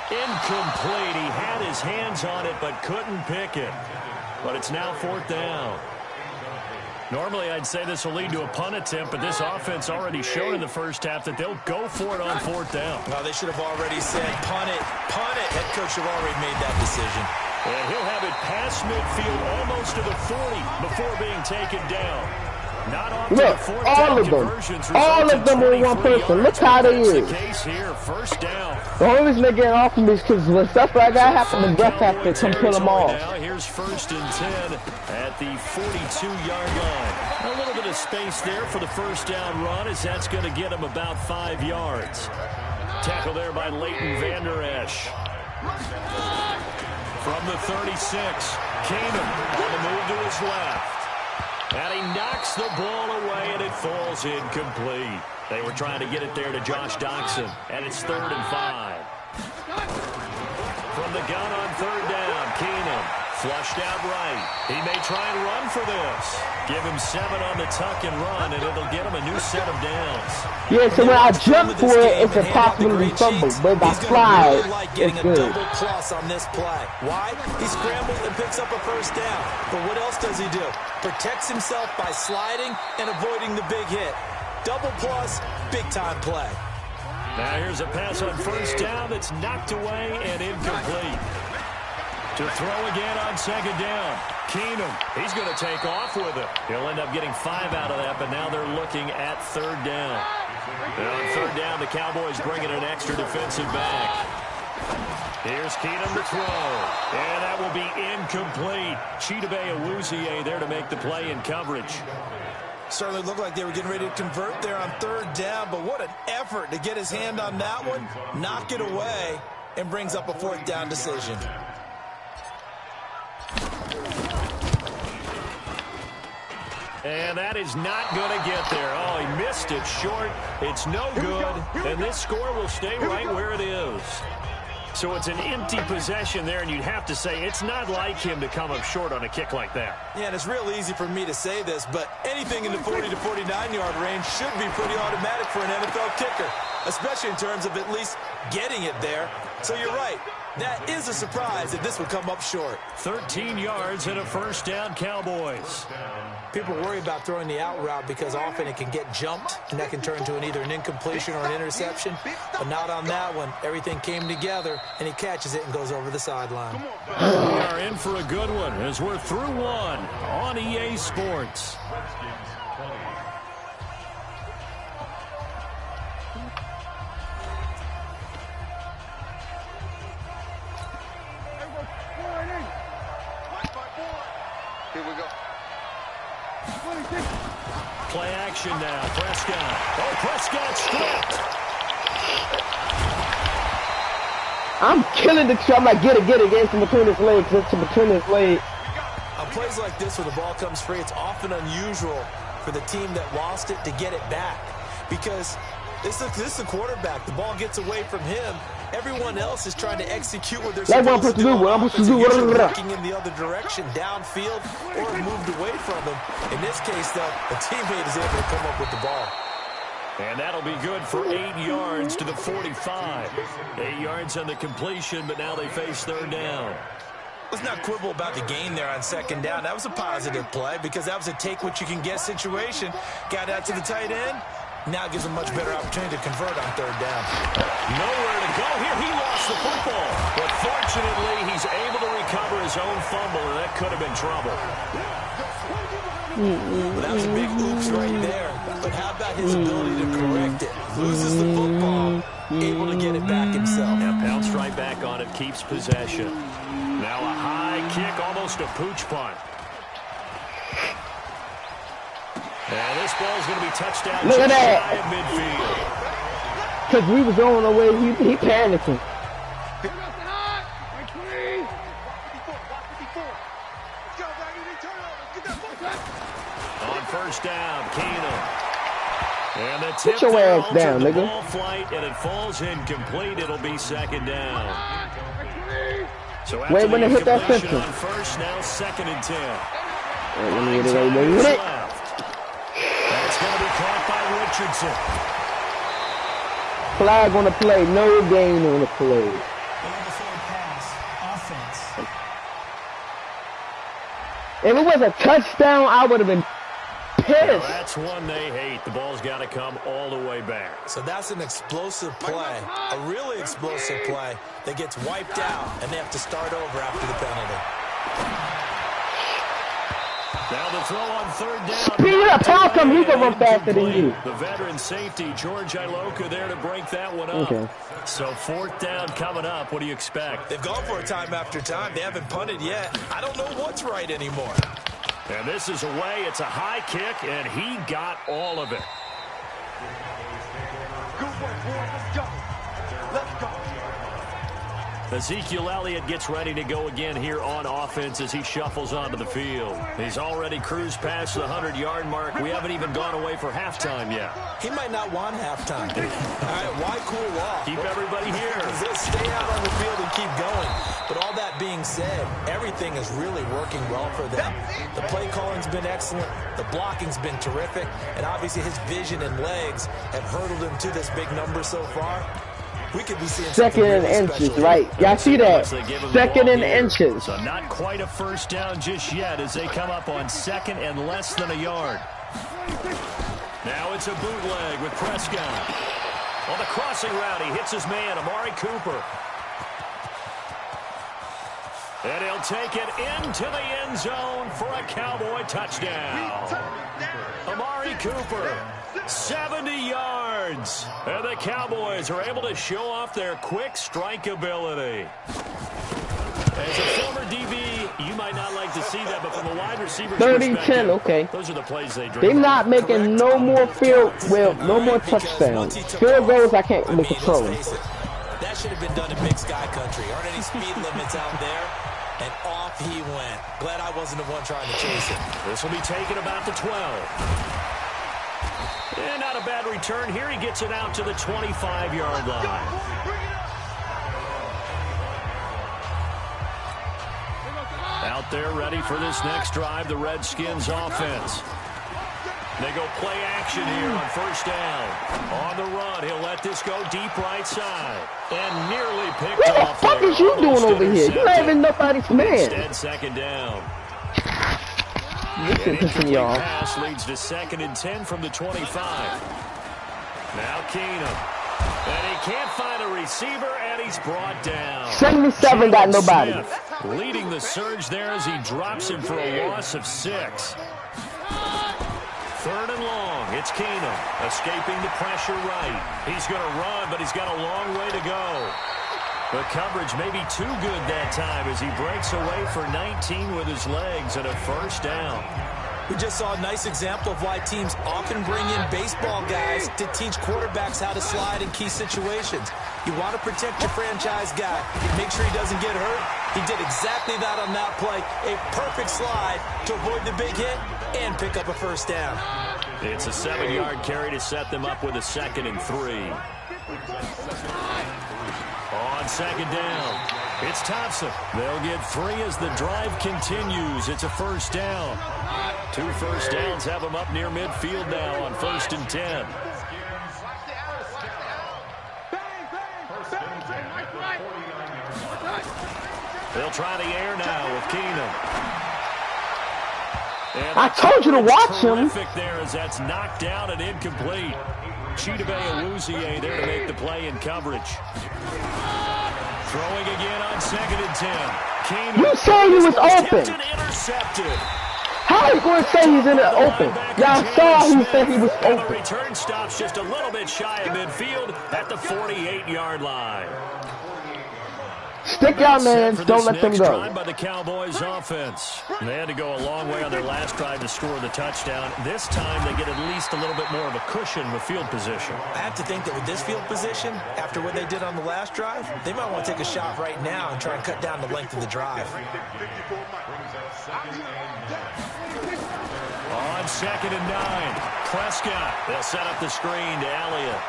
Incomplete. He had his hands on it, but couldn't pick it. But it's now 4th down. Normally, I'd say this will lead to a punt attempt, but this offense already showed in the 1st half that they'll go for it on 4th down. Well, they should have already said, punt it, punt it. Head coach should have already made that decision. And he'll have it past midfield, almost to the 40, before being taken down. Look, all of them. All of them on one person. Look how they is. The only reason they're getting off of me is because when stuff like that happens, the ref have to come pull them off. Now here's 1st and 10 at the 42-yard line. A little bit of space there for the first down run, as that's going to get him about 5 yards. Tackle there by Leighton Vander Esch. From the 36, Keenum on the move to his left. And he knocks the ball away, and it falls incomplete. They were trying to get it there to Josh Doxson, and it's 3rd and 5. From the gun on 3rd down, Keenum flushed out right. He may try and run for this. Give him 7 on the tuck and run, and it'll get him a new set of downs. Yeah, so when I jump for it, it's a possibility fumble, but if I slide, it's good. Double plus on this play. Why? He scrambles and picks up a first down. But what else does he do? Protects himself by sliding and avoiding the big hit. Double plus, big-time play. Now here's a pass on 1st down that's knocked away and incomplete. To throw again on 2nd down. Keenum, he's going to take off with it. He'll end up getting 5 out of that, but now they're looking at 3rd down. And on 3rd down, the Cowboys bringing an extra defensive back. Here's Keenum to throw. And that will be incomplete. Chidobe Awuzie there to make the play in coverage. Certainly looked like they were getting ready to convert there on 3rd down, but what an effort to get his hand on that one, knock it away, and brings up a 4th down decision. And that is not going to get there. Oh, he missed it short. It's no good. And this score will stay right where it is. So it's an empty possession there, and you'd have to say it's not like him to come up short on a kick like that. Yeah, and it's real easy for me to say this, but anything in the 40 to 49-yard range should be pretty automatic for an NFL kicker, especially in terms of at least getting it there. So you're right. That is a surprise if this would come up short. 13 yards and a 1st down, Cowboys. People worry about throwing the out route because often it can get jumped, and that can turn to either an incompletion or an interception. But not on that one. Everything came together, and he catches it and goes over the sideline. We are in for a good one as we're through one on EA Sports. Here we go. Play action now. Prescott. Oh, Prescott stripped. I'm killing the shot. I'm like, get it. It's in between his legs. It's in between his legs. On plays like this where the ball comes free, it's often unusual for the team that lost it to get it back. Because this is the quarterback. The ball gets away from him. Everyone else is trying to execute what they're supposed to do. Looking in the other direction, downfield, or moved away from him. In this case, though, the teammate is able to come up with the ball. And that'll be good for 8 yards to the 45. 8 yards on the completion, but now they face 3rd down. Let's not quibble about the gain there on 2nd down. That was a positive play because that was a take-what-you-can-get situation. Got out to the tight end. Now gives him much better opportunity to convert on 3rd down. Nowhere to go here. He lost the football. But fortunately, he's able to recover his own fumble, and that could have been trouble. Well, that was a big oops right there. But how about his ability to correct it? Loses the football, able to get it back himself. Yeah, bounced right back on it, keeps possession. Now a high kick, almost a pooch punt. And this ball's going to be touched down. Look at that. At midfield. Because we was on the way, he panicking. On 1st down, Keenum. And the tip Put your ass down, the nigga. ball flight, and it falls incomplete. It'll be 2nd down. So after Wait, when they hit that incompletion 50. on 1st, now 2nd and 10. Let me get it. That's going to be caught by Richardson. Flag on the play, no gain on the play. If it was a touchdown, I would have been pissed. Yeah, that's one they hate. The ball's got to come all the way back. So that's an explosive play, a really explosive play that gets wiped out, and they have to start over after the penalty. Now the throw on third down. Speed up, how come he can run faster than you? The veteran safety, George Iloka, there to break that one up. Okay. So fourth down coming up. What do you expect? They've gone for it time after time. They haven't punted yet. I don't know what's right anymore. And this is away. It's a high kick, and he got all of it. Good work, boys. Let's go. Let's go. Ezekiel Elliott gets ready to go again here on offense as he shuffles onto the field. He's already cruised past the 100-yard mark. We haven't even gone away for halftime yet. He might not want halftime. All right, why cool off? Keep everybody here. Just stay out on the field and keep going. But all that being said, everything is really working well for them. The play calling's been excellent. The blocking's been terrific. And obviously his vision and legs have hurdled him to this big number so far. We could be seeing second and inches, right? Y'all see that? Second and inches. So not quite a first down just yet as they come up on second and less than a yard. Now it's a bootleg with Prescott. On the crossing route, he hits his man, Amari Cooper. And he'll take it into the end zone for a Cowboy touchdown. Amari Cooper, 70 yards. And the Cowboys are able to show off their quick strike ability. As a former DB, you might not like to see that, but from a wide receiver 30-10, okay. Those are the plays they dream. They're not making no more no more touchdowns. Field goals, I can't even control. That should have been done in Big Sky Country. Aren't any speed limits out there? And off he went. Glad I wasn't the one trying to chase it. This will be taken about the 12. And not a bad return here. He gets it out to the 25-yard line. Out there ready for this next drive, the Redskins offense. They go play action here on first down. On the run, he'll let this go deep right side. And nearly picked off. What the fuck is you doing over here? You're not even nobody's man. Instead, second down. This is pissing you off. Pass leads to second and 10 from the 25. Now Keenum. And he can't find a receiver, and he's brought down. 77 got nobody. Smith leading the surge there as he drops him for a loss of 6. Third and long. It's Keenum escaping the pressure right. He's going to run, but he's got a long way to go. The coverage may be too good that time as he breaks away for 19 with his legs and a first down. We just saw a nice example of why teams often bring in baseball guys to teach quarterbacks how to slide in key situations. You want to protect your franchise guy. Make sure he doesn't get hurt. He did exactly that on that play. A perfect slide to avoid the big hit and pick up a first down. It's a 7-yard carry to set them up with a 2nd and 3. On second down, it's Thompson. They'll get 3 as the drive continues. It's a first down. 2 first downs have them up near midfield now on 1st and 10. They'll try the air now with Keenum. I told you to watch him. There as that's knocked down and incomplete. Chidobe Awuzie there to make the play in coverage. Throwing again on 2nd and 10. Keenum. You said he was open. Intercepted. How are you going to say he's in the open? Y'all saw he said he was And the open. return stops just a little bit shy of midfield at the 48-yard line. Stick y'all, man. Don't let them go. Drive by the Cowboys offense. They had to go a long way on their last drive to score the touchdown. This time they get at least a little bit more of a cushion with field position. I have to think that with this field position, after what they did on the last drive, they might want to take a shot right now and try and cut down the length of the drive. On 2nd and 9, Prescott. They'll set up the screen to Elliott.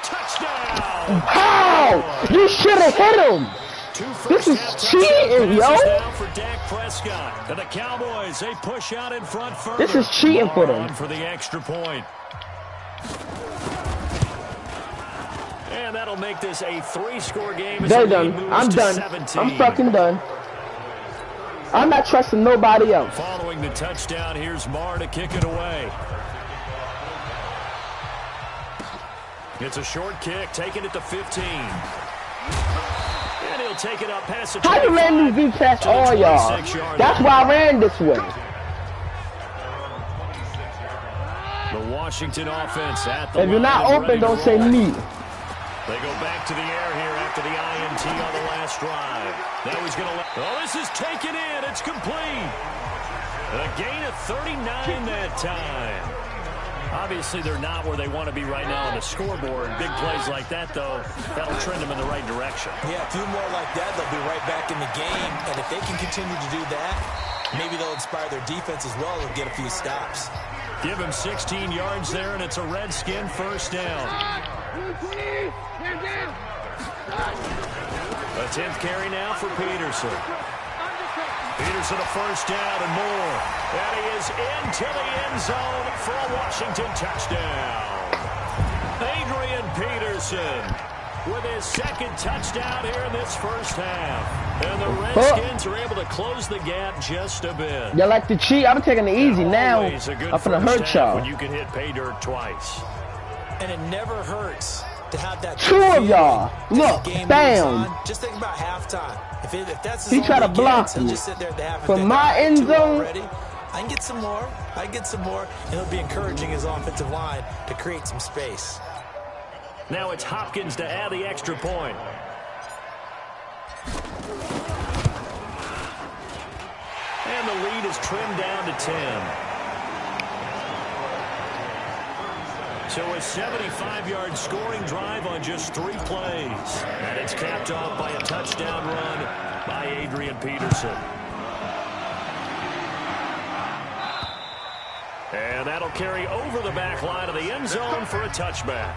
Touchdown! How? You should have hit him. This is cheating, yo. For Dak Prescott. And the Cowboys, they push out in front further. This is cheating for them. For the extra point. And that'll make this a 3-score game. They're done. I'm done. 17. I'm fucking done. I'm not trusting nobody else. Following the touchdown, here's Marr to kick it away. It's a short kick, taking it to 15. And he'll take it up past the How you ran these deep past all y'all? That's why I ran this way. The Washington offense at the If you're not open, don't say me. They go back to the air here after the INT on the last drive. Now he's going to let... Oh, this is taken in. It's complete. A gain of 39 that time. Obviously, they're not where they want to be right now on the scoreboard. Big plays like that, though, that'll trend them in the right direction. Yeah, a few more like that, they'll be right back in the game. And if they can continue to do that, maybe they'll inspire their defense as well and get a few stops. Give him 16 yards there, and it's a Redskin first down. A 10th carry now for Peterson. Peterson a first down and more. And he is into the end zone for a Washington touchdown. Adrian Peterson with his second touchdown here in this first half. And the Redskins are able to close the gap just a bit. You like to cheat? I'm taking it easy now. I'm gonna hurt y'all. When you can hit pay dirt twice. And it never hurts to have that. Two of y'all. Look, bam. Just think about halftime. If that's he tried to block me. Just sit there at the half. For my end zone. I can get some more. I can get some more. And it'll be encouraging his offensive line to create some space. Now it's Hopkins to add the extra point. And the lead is trimmed down to 10. So a 75-yard scoring drive on just 3 plays. And it's capped off by a touchdown run by Adrian Peterson. And that'll carry over the back line of the end zone for a touchback.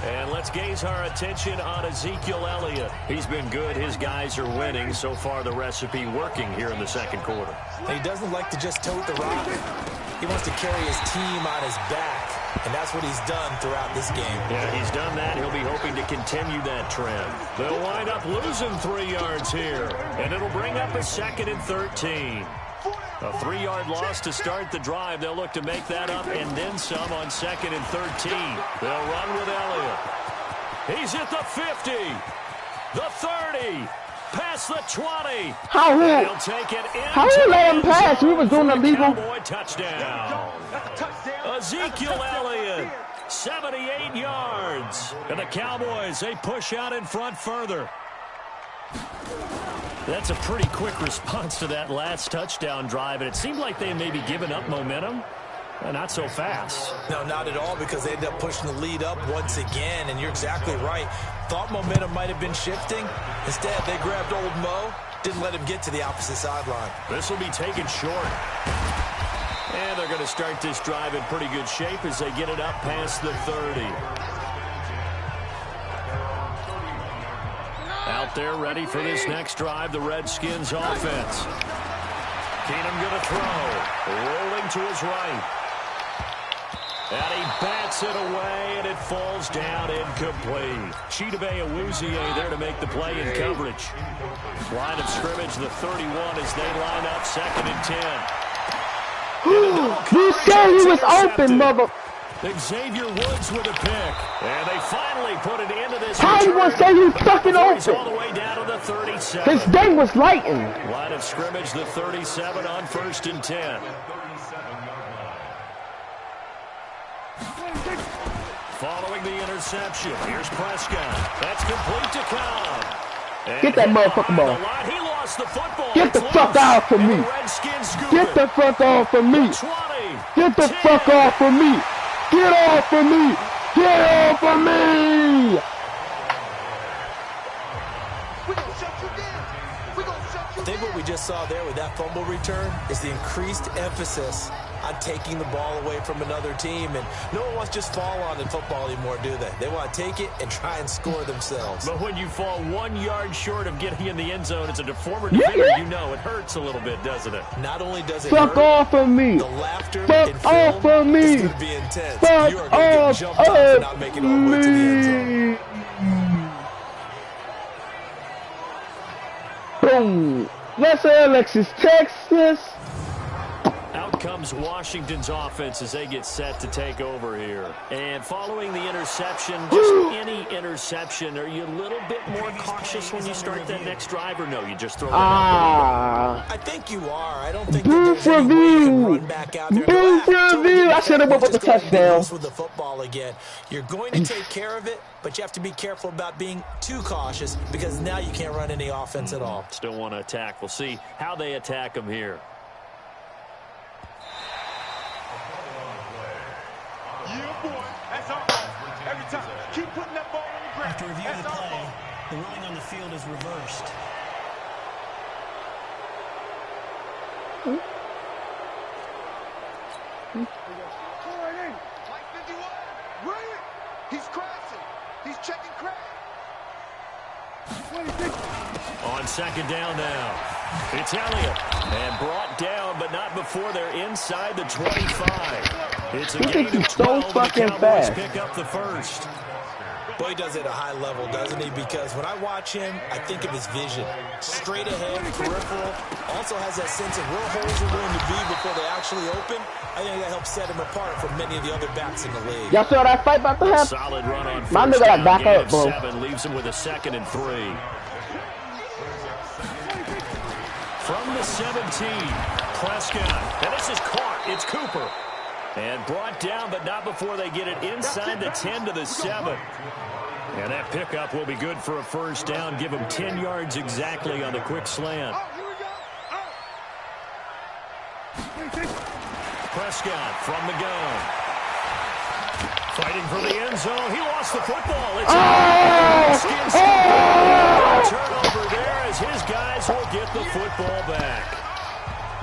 And let's gaze our attention on Ezekiel Elliott. He's been good. His guys are winning. So far, the recipe working here in the second quarter. He doesn't like to just tote the rock. He wants to carry his team on his back, and that's what he's done throughout this game. Yeah, he's done that. He'll be hoping to continue that trend. They'll wind up losing 3 yards here, and it'll bring up a 2nd and 13. A 3-yard loss to start the drive. They'll look to make that up and then some on 2nd and 13. They'll run with Elliott. He's at the 50, the 30, past the 20. How he let him pass? We was doing a legal touchdown. Ezekiel Elliott, 78 yards. And the Cowboys, they push out in front further. That's a pretty quick response to that last touchdown drive, and it seemed like they may be giving up momentum. Not so fast. No, not at all, because they ended up pushing the lead up once again, and you're exactly right. Thought momentum might have been shifting. Instead, they grabbed old Mo, didn't let him get to the opposite sideline. This will be taken short. And they're going to start this drive in pretty good shape as they get it up past the 30. Out there ready for this next drive, the Redskins offense. Keenum going to throw. Rolling to his right. And he bats it away, and it falls down incomplete. Chidobe Awuzie there to make the play in coverage. Line of scrimmage, the 31 as they line up 2nd and 10. You said he was open, mother. Xavier Woods with a pick. And they finally put it into this. How you gonna say he's fucking open? All the way down to the 37. His day was lighting. Line of scrimmage, the 37 on 1st and 10. Following the interception, here's Prescott. That's complete to Cobb. Get that motherfucker ball. He lost the football. Get the fuck off from me. Get the fuck off from me. Get the fuck off from me. Get off of me! Get off of me! I think what we just saw there with that fumble return is the increased emphasis on taking the ball away from another team. And no one wants to just fall on in football anymore, do they? They want to take it and try and score themselves. But when you fall 1 yard short of getting in the end zone, it's a deformer defender. You know it hurts a little bit, doesn't it? Not only does it fuck hurt, off of me. The laughter fuck off of me. Is going to be intense. Fuck you are going to get jumped off and not make it all the way to the end zone. Boom. Los Angeles, Texas. Out comes Washington's offense as they get set to take over here. And following the interception, just any interception, are you a little bit more cautious when you start that next drive, or no, you just throw it out? I think you are. I don't think there's any way you can run back out there and go, I should have went with the touchdown. With the football again. You're going to take care of it, but you have to be careful about being too cautious because now you can't run any offense at all. Still want to attack. We'll see how they attack them here. Yeah, boy. That's our ball. Every time. Keep putting that ball on the ground. After reviewing the play, the ruling on the field is reversed. He's crashing. He's checking crash. On second down now, it's Elliott. And brought down, but not before they're inside the 25. It's a gain of 12. The Cowboys pick up the first. Boy, he does it at a high level, doesn't he? Because when I watch him, I think of his vision. Straight ahead, peripheral. Also has that sense of where holes are going to be before they actually open. I think that helps set him apart from many of the other backs in the league. Y'all saw that fight about to happen? Solid run on first My nigga down. back Gain up, of bro. 7 leaves him with a 2nd and 3. From the 17, Prescott. And this is caught. It's Cooper. And brought down, but not before they get it inside the 10 to the 7. And that pickup will be good for a first down. Give them 10 yards exactly on the quick slant. Prescott from the gun. Fighting for the end zone. He lost the football. It's turnover there as his guys will get the football back.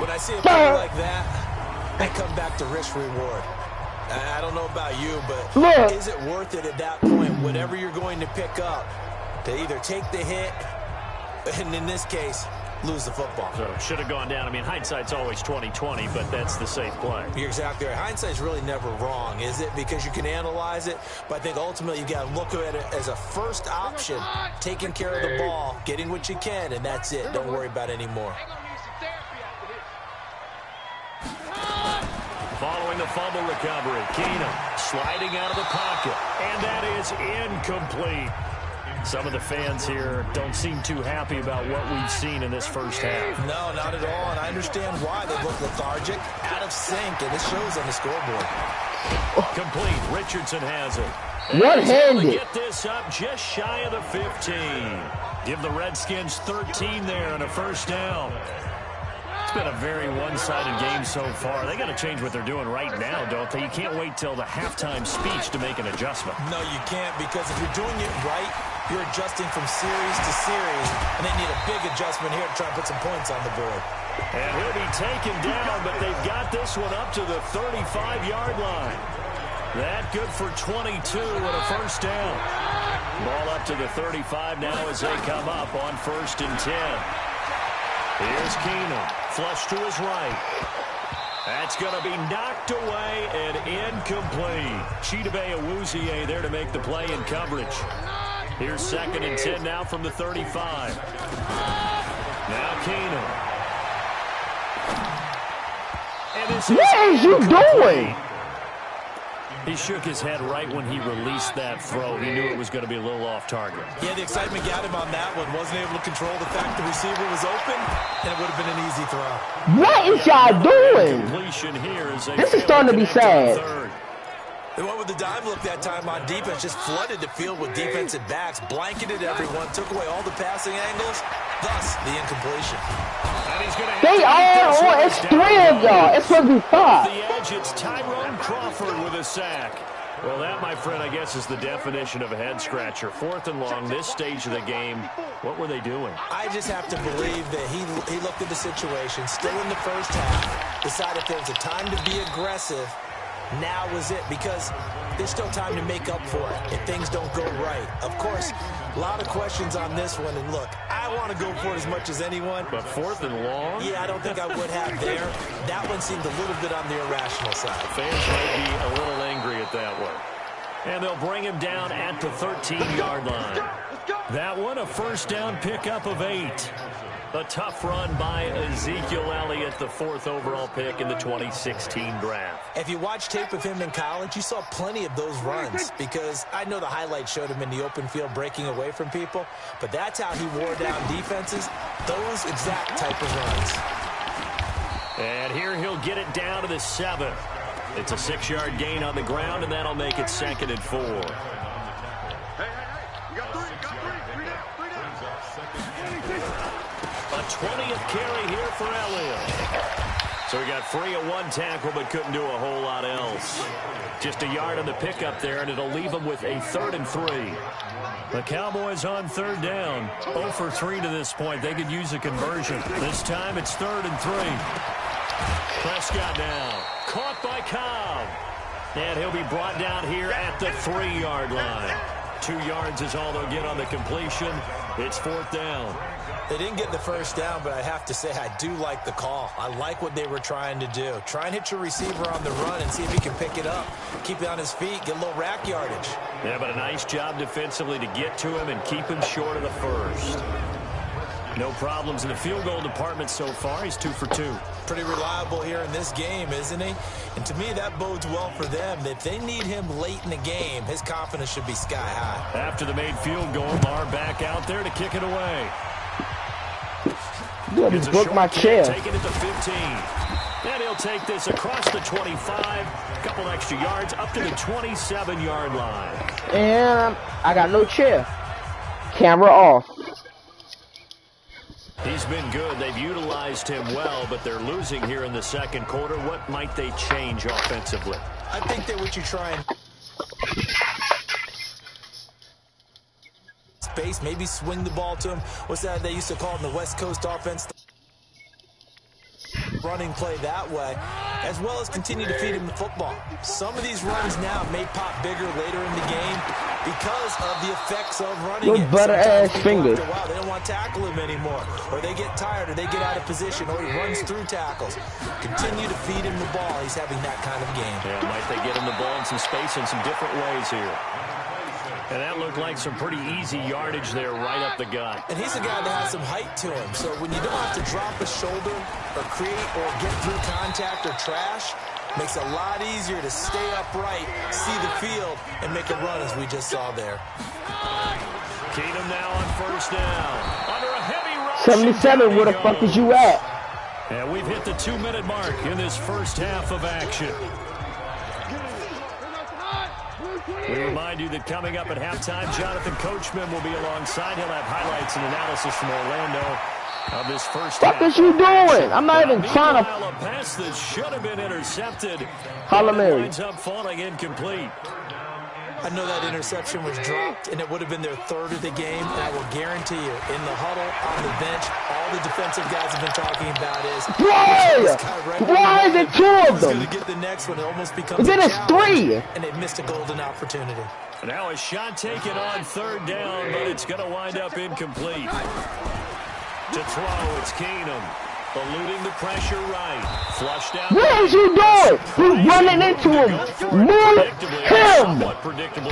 When I see a play like that, I come back to risk reward. I don't know about you, but is it worth it at that point, whatever you're going to pick up, to either take the hit, and in this case, lose the football? So it should have gone down. I mean, hindsight's always 20/20, but that's the safe play. You're exactly right. Hindsight's really never wrong, is it? Because you can analyze it, but I think ultimately you got to look at it as a first option, taking care of the ball, getting what you can, and that's it. Don't worry about it anymore. Following the fumble recovery, Keenum sliding out of the pocket, and that is incomplete. Some of the fans here don't seem too happy about what we've seen in this first half. No, not at all, and I understand why. They look lethargic, out of sync, and it shows on the scoreboard. Complete. Richardson has it. One-handed. Get this up just shy of the 15. Give the Redskins 13 there and a first down. It's been a very one-sided game so far. They got to change what they're doing right now, don't they? You can't wait till the halftime speech to make an adjustment. No, you can't, because if you're doing it right, you're adjusting from series to series, and they need a big adjustment here to try and put some points on the board. And he'll be taken down, but they've got this one up to the 35-yard line. That good for 22 and a first down. Ball up to the 35 now as they come up on 1st and 10. Here's Keenum, flush to his right. That's going to be knocked away and incomplete. Chidobe Awuzie there to make the play in coverage. Here's 2nd and 10 now from the 35. Now Keenum. And this what is you doing? He shook his head right when he released that throw. He knew it was going to be a little off target. Yeah, the excitement got him on that one. Wasn't able to control the fact the receiver was open, and it would have been an easy throw. What is y'all doing? This is starting to be sad. They went with the dive look that time on defense, just flooded the field with defensive backs, blanketed everyone, took away all the passing angles, thus the incompletion. They are, it's 3 of y'all. It's supposed to be 5. The edge, it's Tyrone Crawford with a sack. Well, that, my friend, I guess is the definition of a head-scratcher. 4th and long, this stage of the game. What were they doing? I just have to believe that he looked at the situation, still in the first half, decided there was a time to be aggressive. Now was it, because there's still time to make up for it if things don't go right. Of course, a lot of questions on this one, and look, I want to go for it as much as anyone. But 4th and long? Yeah, I don't think I would have there. That one seemed a little bit on the irrational side. Fans might be a little angry at that one. And they'll bring him down at the 13-yard line. That one, a first down pickup of 8. A tough run by Ezekiel Elliott, the 4th overall pick in the 2016 draft. If you watch tape of him in college, you saw plenty of those runs because I know the highlights showed him in the open field breaking away from people, but that's how he wore down defenses, those exact type of runs. And here he'll get it down to the 7. It's a 6-yard gain on the ground, and that'll make it 2nd and 4. A 20th carry here for Elliott. So he got free of one tackle but couldn't do a whole lot else. Just a yard on the pickup there, and it'll leave him with a 3rd and 3. The Cowboys on 3rd down. 0 for 3 to this point. They could use a conversion. This time it's 3rd and 3. Prescott now. Caught by Cobb. And he'll be brought down here at the 3-yard line. 2 yards is all they'll get on the completion. It's 4th down. They didn't get the first down, but I have to say I do like the call. I like what they were trying to do. Try and hit your receiver on the run and see if he can pick it up. Keep it on his feet, get a little rack yardage. Yeah, but a nice job defensively to get to him and keep him short of the first. No problems in the field goal department so far. He's 2 for 2. Pretty reliable here in this game, isn't he? And to me, that bodes well for them. If they need him late in the game, his confidence should be sky high. After the made field goal, Lamar back out there to kick it away. Good, he broke my chair. Taking it to 15. And he'll take this across the 25. A couple extra yards up to the 27-yard line. And I got no chair. Camera off. He's been good. They've utilized him well, but they're losing here in the 2nd quarter. What might they change offensively? I think that what you try and space, maybe swing the ball to him. What's that they used to call in the West Coast offense? Running play that way, as well as continue to feed him the football. Some of these runs now may pop bigger later in the game because of the effects of running it. Butter-ass fingers. Wow, they don't want to tackle him anymore, or they get tired, or they get out of position, or he runs through tackles. Continue to feed him the ball. He's having that kind of game. Yeah, might they get him the ball in some space in some different ways here. And that looked like some pretty easy yardage there right up the gut. And he's a guy that has some height to him. So when you don't have to drop a shoulder or create or get through contact or trash, makes it a lot easier to stay upright, see the field, and make a run as we just saw there. Keenum now on 1st down. Under a heavy rush. 77, where the fuck is you at? And we've hit the 2-minute mark in this first half of action. We remind you that coming up at halftime, Jonathan Coachman will be alongside. He'll have highlights and analysis from Orlando of this first half. What is you doing? I'm not even trying to. A pass that should have been intercepted. Winds up falling incomplete. I know that interception was dropped, and it would have been their 3rd of the game, and I will guarantee you, in the huddle, on the bench, all the defensive guys have been talking about is... Why is it 2 of them? Going to get the next one. It almost becomes then it's 3. And they missed a golden opportunity. Now a shot taken on 3rd down, but it's going to wind up incomplete. To throw, it's Keenum. Eluding the pressure right. Flushed out. What is you doing? He's running into him. Move him.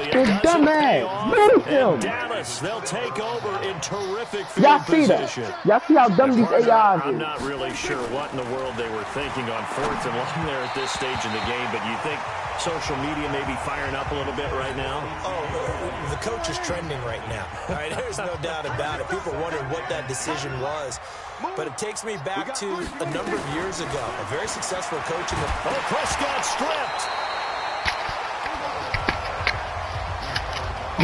His dumbass. Move him. Dallas, they'll take over in terrific field position. Y'all see how dumb these AIs I'm not really sure what in the world they were thinking on 4th and long there at this stage in the game, but you think social media may be firing up a little bit right now? Oh, the coach is trending right now. All right, there's no doubt about it. People wondered what that decision was. But it takes me back to a number of years ago. A very successful coach in the... Oh, Prescott stripped.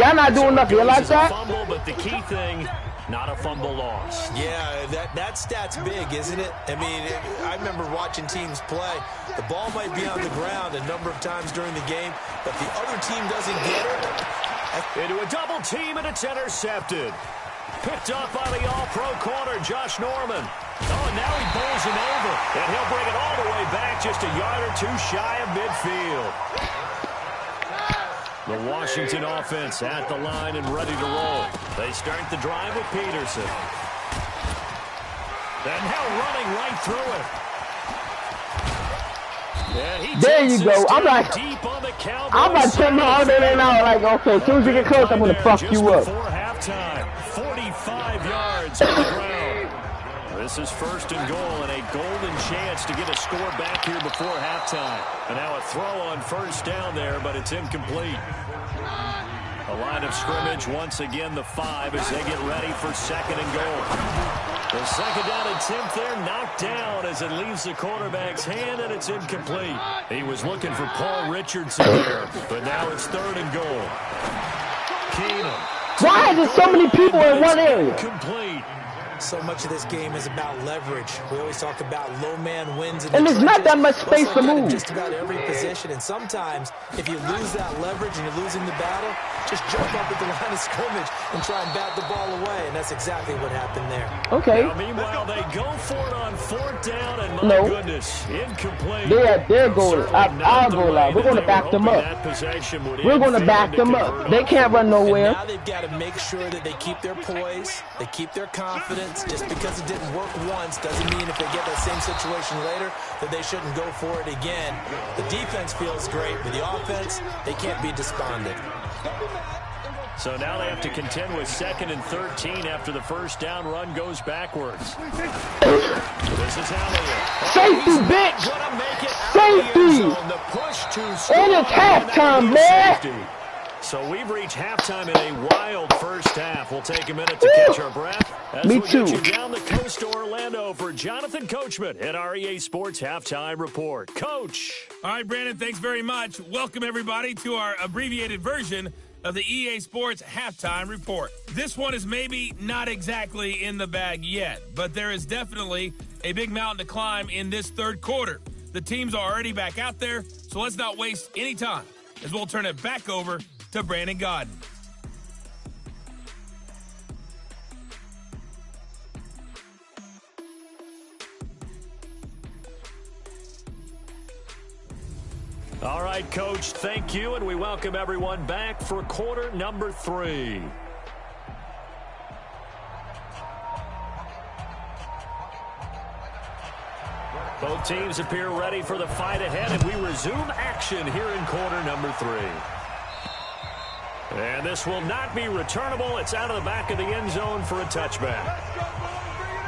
Y'all not doing nothing. You like that? Fumble, but the key thing, not a fumble loss. Yeah, that stat's big, isn't it? I mean, I remember watching teams play. The ball might be on the ground a number of times during the game, but the other team doesn't get it. Into a double team, and it's intercepted. Picked up by the all-pro corner, Josh Norman. Oh, and now he bowls him over. And he'll bring it all the way back just a yard or 2 shy of midfield. The Washington offense at the line and ready to roll. They start the drive with Peterson. And now running right through it. There you go. I'm like to turn my arm in and out. Like, okay, as soon as you get close, I'm going to fuck you up. Before halftime, 45 yards on the ground. This is first and goal and a golden chance to get a score back here before halftime. And now a throw on first down there, but it's incomplete. A line of scrimmage, once again the 5 as they get ready for second and goal. The second down attempt there knocked down as it leaves the quarterback's hand, and it's incomplete. He was looking for Paul Richardson there, but now it's third and goal. Keenum. Why is there so many people in one area? Complete. So much of this game is about leverage. We always talk about low man wins. And there's not that much space to move. Just about every position. And sometimes, if you lose that leverage and you're losing the battle, just jump up at the line of scrimmage and try and bat the ball away. And that's exactly what happened there. Okay. Now, meanwhile, they go for it on fourth down, and my goodness, incomplete. They're going. I'll go loud. We're going to back them up. We're going to back them up. They can't run nowhere. And now they've got to make sure that they keep their poise, they keep their confidence. Just because it didn't work once doesn't mean if they get that same situation later that they shouldn't go for it again. The defense feels great, but the offense, they can't be despondent. So now they have to contend with 2nd and 13 after the first down run goes backwards. This is Elliott. Safety, bitch! Safety! And it's halftime, man! So we've reached halftime in a wild first half. We'll take a minute to catch our breath as Me we too. get you down the coast to Orlando for Jonathan Coachman at our EA Sports Halftime Report. Coach. All right, Brandon, thanks very much. Welcome, everybody, to our abbreviated version of the EA Sports Halftime Report. This one is maybe not exactly in the bag yet, but there is definitely a big mountain to climb in this third quarter. The teams are already back out there, so let's not waste any time as we'll turn it back over to Brandon Godden. All right, Coach, thank you, and we welcome everyone back for quarter number 3. Both teams appear ready for the fight ahead, and we resume action here in quarter number 3. And this will not be returnable. It's out of the back of the end zone for a touchback.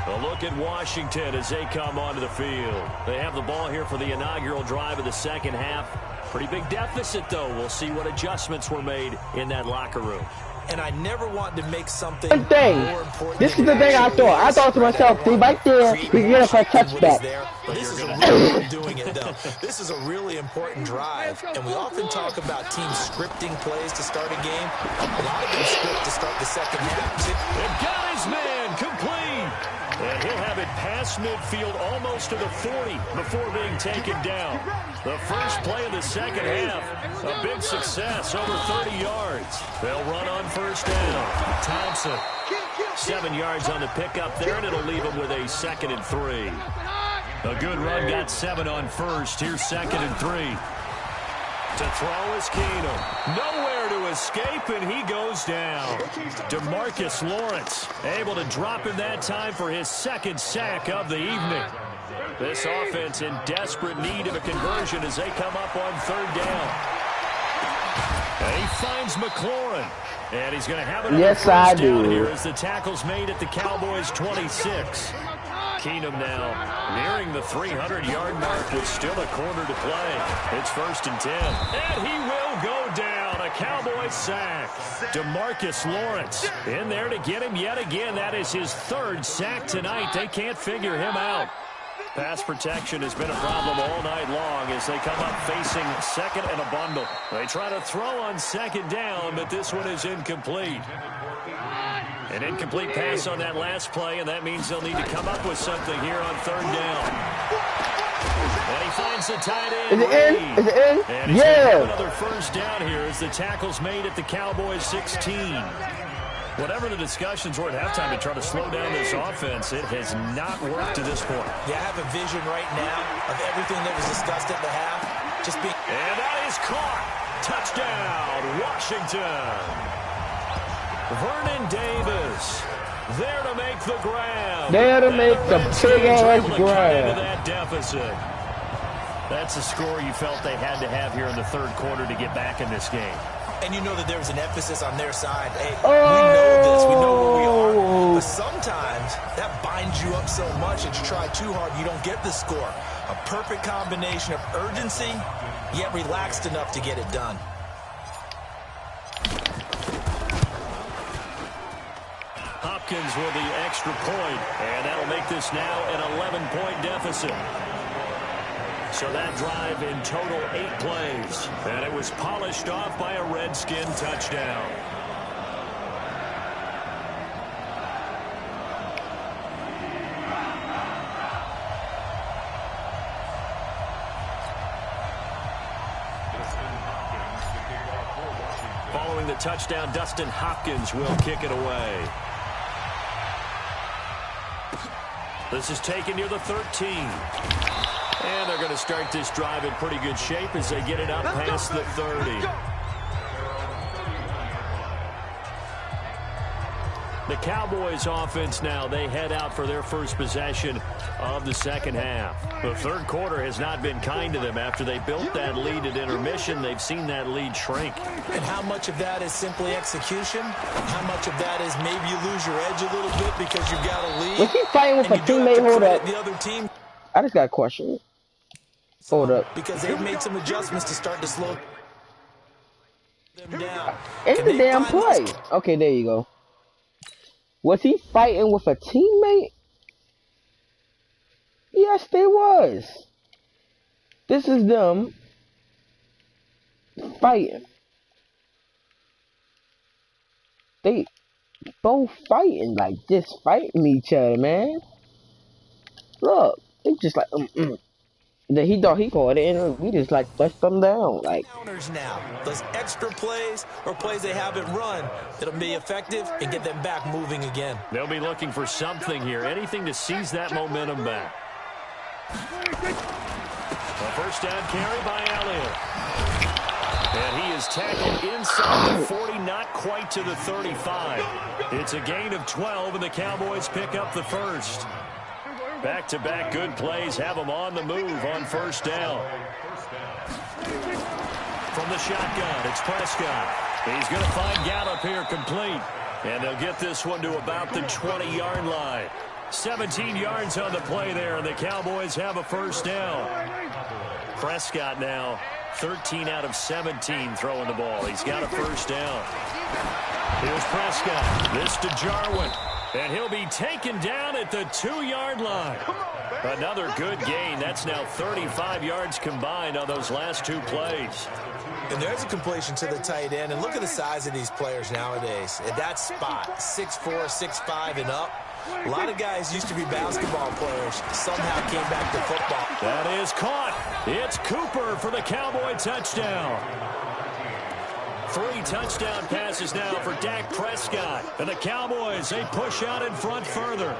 A look at Washington as they come onto the field. They have the ball here for the inaugural drive of the second half. Pretty big deficit, though. We'll see what adjustments were made in that locker room. And I never want to make something more important. This is the thing I thought. I thought to myself, see, right there, we can get a touchback. This is a really doing it, though. This is a really important drive. And we often talk about teams scripting plays to start a game. A lot of them script to start the second half. They've got his man complete. And he'll have it past midfield almost to the 40 before being taken down. The first play of the second half, a big success, over 30 yards. They'll run on first down. Thompson, 7 yards on the pickup there, and it'll leave him with a 2nd and 3. A good run, got 7 on first. Here's 2nd and 3. To throw is Keenum. Nowhere to escape, and he goes down. DeMarcus Lawrence able to drop him that time for his 2nd sack of the evening. This offense in desperate need of a conversion as they come up on 3rd down. And he finds McLaurin. And he's going to have another first down here as the tackle's made at the Cowboys' 26. Keenum now nearing the 300-yard mark with still a quarter to play. It's 1st and 10. And he will go down. A Cowboy sack. DeMarcus Lawrence in there to get him yet again. That is his 3rd sack tonight. They can't figure him out. Pass protection has been a problem all night long as they come up facing 2nd and a bundle. They try to throw on 2nd down, but this one is incomplete. An incomplete pass on that last play, and that means they'll need to come up with something here on 3rd down. And he finds the tight end. Is it in? Is it in? And he's going to have another first down here as the tackle's made at the Cowboys' 16. Whatever the discussions were at halftime to try to slow down this offense, it has not worked to this point. Yeah, I have a vision right now of everything that was discussed at the half. And that is caught. Touchdown, Washington. Vernon Davis there to make the grab. There to make the big-ass grab. That deficit. That's a score you felt they had to have here in the 3rd quarter to get back in this game. And you know that there's an emphasis on their side. Hey, we know this. We know where we are. But sometimes that binds you up so much that you try too hard, you don't get the score. A perfect combination of urgency, yet relaxed enough to get it done. Hopkins with the extra point, and that'll make this now an 11-point deficit. So that drive in total 8 plays, and it was polished off by a Redskin touchdown. Following the touchdown, Dustin Hopkins will kick it away. This is taken near the 13. And they're going to start this drive in pretty good shape as they get it up past the 30. The Cowboys offense now, they head out for their first possession of the second half. The third quarter has not been kind to them. After they built that lead at intermission, they've seen that lead shrink. And how much of that is simply execution? How much of that is maybe you lose your edge a little bit because you've got a lead? Was he fighting with a teammate? Hold up. The other team. I just got a question. Hold up. Because they've made some adjustments to start to slow them down. It's the damn play. Okay, there you go. Was he fighting with a teammate? Yes, they was. This is them fighting. They both fighting, like just fighting each other, man. Look, it's just like Then he thought he caught it, and we just like bust them down. Like now, those extra plays or plays they haven't run that'll be effective and get them back moving again. They'll be looking for something here, anything to seize that momentum back. A first down carry by Elliott. And he is tackled inside the 40, not quite to the 35. It's a gain of 12, and the Cowboys pick up the first. Back-to-back good plays have them on the move on first down. From the shotgun, it's Prescott. He's going to find Gallup here complete. And they'll get this one to about the 20-yard line. 17 yards on the play there, and the Cowboys have a first down. Prescott now 13 out of 17 throwing the ball. He's got a first down. Here's Prescott. This to Jarwin. And he'll be taken down at the 2-yard line. Another good gain. That's now 35 yards combined on those last 2 plays. And there's a completion to the tight end. And look at the size of these players nowadays. At that spot, 6'4", 6'5", and up. A lot of guys used to be basketball players. Somehow came back to football. That is caught. It's Cooper for the Cowboy touchdown. 3 touchdown passes now for Dak Prescott. And the Cowboys, they push out in front further.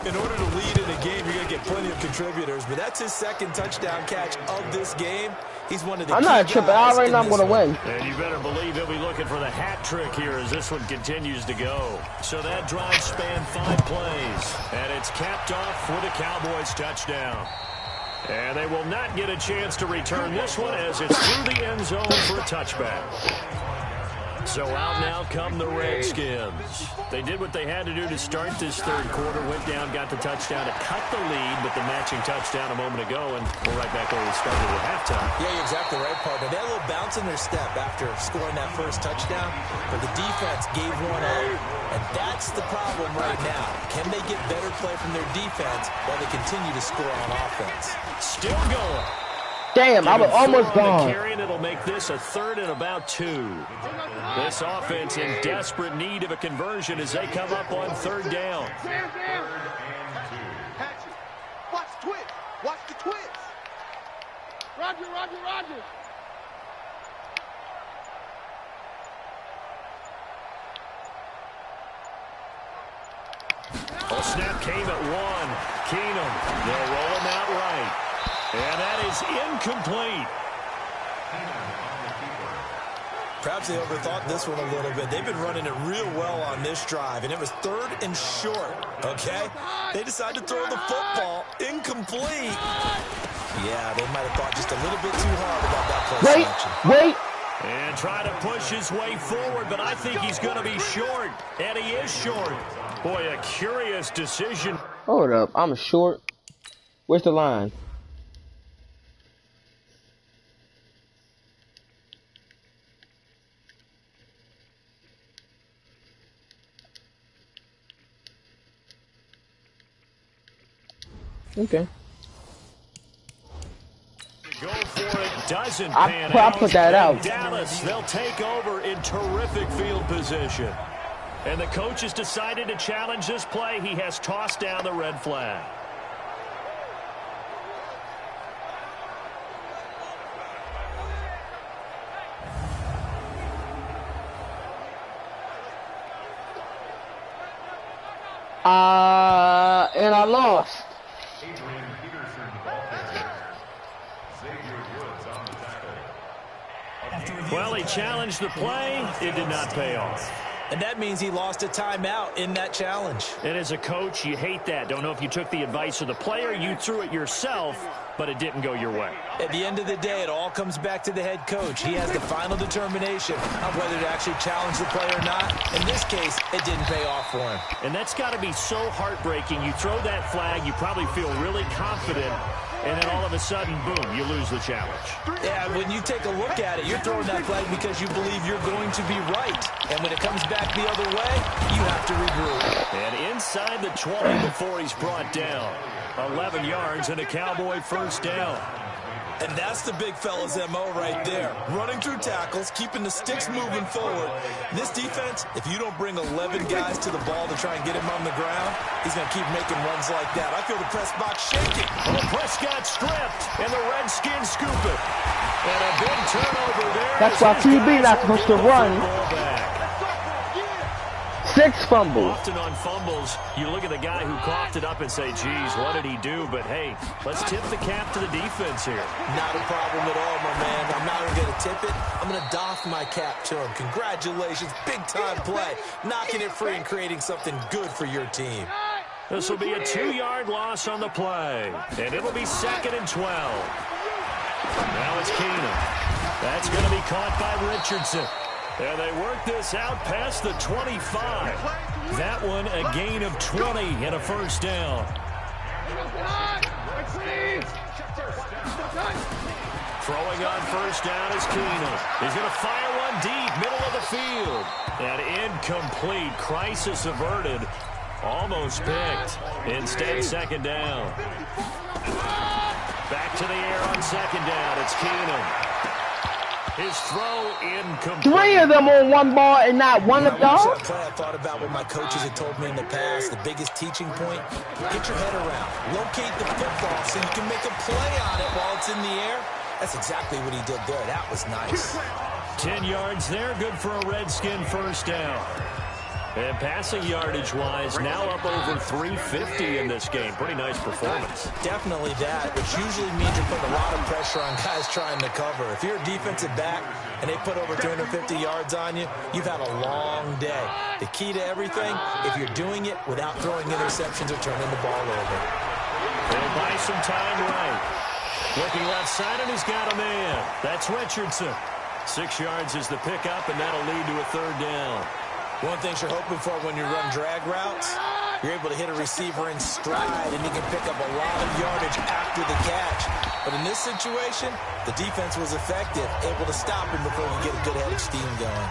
In order to lead in a game, you're going to get plenty of contributors. But that's his second touchdown catch of this game. He's one of the I'm not tripping. I already know I'm going to win. And you better believe he'll be looking for the hat trick here as this one continues to go. So that drive spanned 5 plays. And it's capped off with a Cowboys touchdown. And they will not get a chance to return this one as it's through the end zone for a touchback. So out now come the Redskins. They did what they had to do to start this third quarter. Went down, got the touchdown to cut the lead, but the matching touchdown a moment ago, and we're right back where we started at halftime. Yeah, you're exactly right, partner. They had a little bounce in their step after scoring that first touchdown, but the defense gave one up, and that's the problem right now. Can they get better play from their defense while they continue to score on offense? Still going. Damn, I was almost gone. Carry, and it'll make this a 3rd and about 2. This offense in desperate need of a conversion as they come up on 3rd down. Watch the twist. Watch the twist. Roger, Roger, Roger. Well, snap came at 1. Keenum, they'll roll him out right. And that is incomplete. Perhaps they overthought this one a little bit. They've been running it real well on this drive, and it was 3rd and short, okay? They decided to throw the football incomplete. Yeah, they might have thought just a little bit too hard about that play selection. Wait. And try to push his way forward, but I think he's going to be short. And he is short. Boy, a curious decision. Hold up, I'm short. Where's the line? Okay. Go for it, doesn't pan out. I'll put that out. Dallas, they'll take over in terrific field position. And the coach has decided to challenge this play. He has tossed down the red flag. And I lost. Well, he challenged the play. It did not pay off. And that means he lost a timeout in that challenge. And as a coach, you hate that. Don't know if you took the advice of the player, you threw it yourself, but it didn't go your way. At the end of the day, it all comes back to the head coach. He has the final determination of whether to actually challenge the play or not. In this case, it didn't pay off for him. And that's got to be so heartbreaking. You throw that flag, you probably feel really confident, and then all of a sudden, boom, you lose the challenge. Yeah, when you take a look at it, you're throwing that flag because you believe you're going to be right. And when it comes back the other way, you have to regroup. And inside the 20 before he's brought down. 11 yards and a Cowboy first down. And that's the big fella's MO right there. Running through tackles, keeping the sticks moving forward. This defense, if you don't bring 11 guys to the ball to try and get him on the ground, he's going to keep making runs like that. I feel the press box shaking. Well, Prescott stripped, and the Redskins scoop it. And a big turnover there. That's why QB not supposed to run. 6 fumbles. Often on fumbles, you look at the guy who coughed it up and say, geez, what did he do? But, hey, let's tip the cap to the defense here. Not a problem at all, my man. I'm not even going to tip it. I'm going to doff my cap to him. Congratulations. Big-time play. Knocking it free and creating something good for your team. This will be a 2-yard loss on the play. And it'll be 2nd and 12. Now it's Keenum. That's going to be caught by Richardson. And they work this out past the 25. That one a gain of 20 and a first down. Throwing on first down is Keenum. He's going to fire one deep, middle of the field. And incomplete. Crisis averted. Almost picked. Instead, 2nd down. Back to the air on 2nd down. It's Keenum. His throw incomplete. 3 of them on one ball and not one of those. I thought about what my coaches had told me in the past. The biggest teaching point, get your head around. Locate the football so you can make a play on it while it's in the air. That's exactly what he did there. That was nice. 10 yards there, good for a Redskin first down. And passing yardage-wise, now up over 350 in this game. Pretty nice performance. Definitely that, which usually means you're putting a lot of pressure on guys trying to cover. If you're a defensive back and they put over 350 yards on you, you've had a long day. The key to everything, if you're doing it without throwing interceptions or turning the ball over. They'll buy some time right. Looking left side, and he's got a man. That's Richardson. 6 yards is the pickup, and that'll lead to a 3rd down. One thing you're hoping for when you run drag routes, you're able to hit a receiver in stride, and you can pick up a lot of yardage after the catch. But in this situation, the defense was effective, able to stop him before you get a good head of steam going.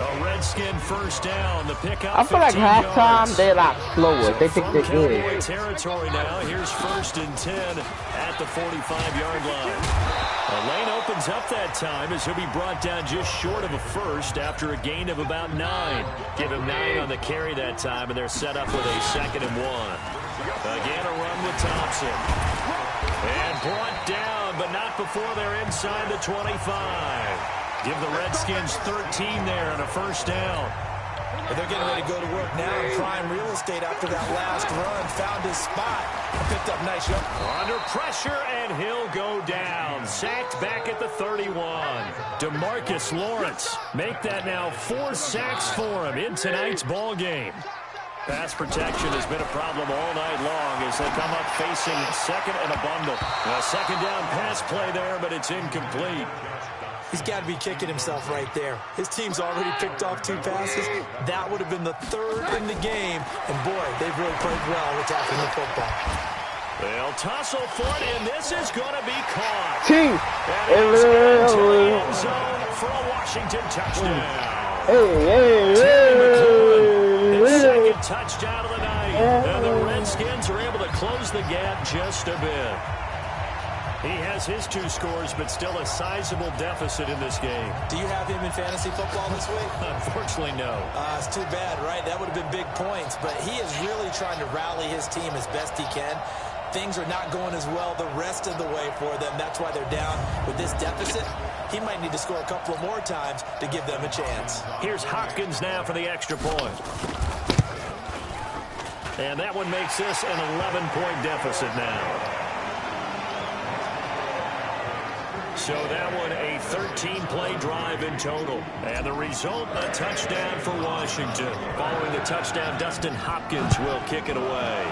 A Redskin first down, the pickup. I feel like halftime they're a lot slower. They think they're good. Cowboy territory now. Here's 1st and 10 at the 45-yard line. The lane opens up that time as he'll be brought down just short of a first after a gain of about 9. Give him 9 on the carry that time, and they're set up with a 2nd and 1. Again, a run with Thompson. And brought down, but not before they're inside the 25. Give the Redskins 13 there and a first down. And they're getting ready to go to work now in prime real estate after that last run. Found his spot. Picked up nice yard. Under pressure, and he'll go down. Sacked back at the 31. DeMarcus Lawrence. Make that now 4 sacks for him in tonight's ball game. Pass protection has been a problem all night long as they come up facing 2nd and a bundle. A 2nd down pass play there, but it's incomplete. He's got to be kicking himself right there. His team's already picked off 2 passes. That would have been the 3rd in the game. And, boy, they've really played well attacking the football. They'll tussle for it, and this is going to be caught. Team. And it's into the end zone for a Washington touchdown. His second touchdown of the night. And the Redskins are able to close the gap just a bit. He has his 2 scores, but still a sizable deficit in this game. Do you have him in fantasy football this week? Unfortunately, no. It's too bad, right? That would have been big points. But he is really trying to rally his team as best he can. Things are not going as well the rest of the way for them. That's why they're down with this deficit. He might need to score a couple of more times to give them a chance. Here's Hopkins now for the extra point. And that one makes this an 11-point deficit now. So that one a 13-play drive in total. And the result, a touchdown for Washington. Following the touchdown, Dustin Hopkins will kick it away.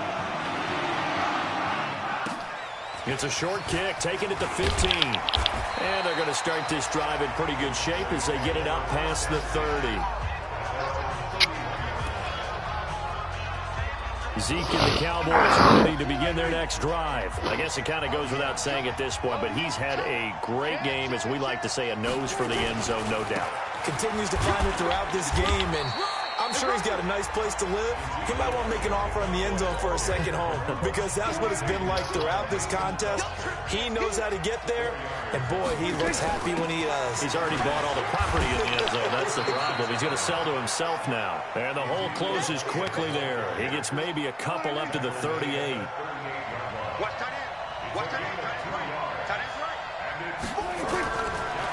It's a short kick, taking it to 15. And they're going to start this drive in pretty good shape as they get it up past the 30. Zeke and the Cowboys ready to begin their next drive. I guess it kind of goes without saying at this point, but he's had a great game, as we like to say, a nose for the end zone, no doubt. Continues to find it throughout this game, and I'm sure he's got a nice place to live. He might want to make an offer on the end zone for a second home, because that's what it's been like throughout this contest. He knows how to get there, and boy, he looks happy when he does. He's already bought all the property in the end zone. That's the problem. He's going to sell to himself now. And the hole closes quickly there. He gets maybe a couple up to the 38.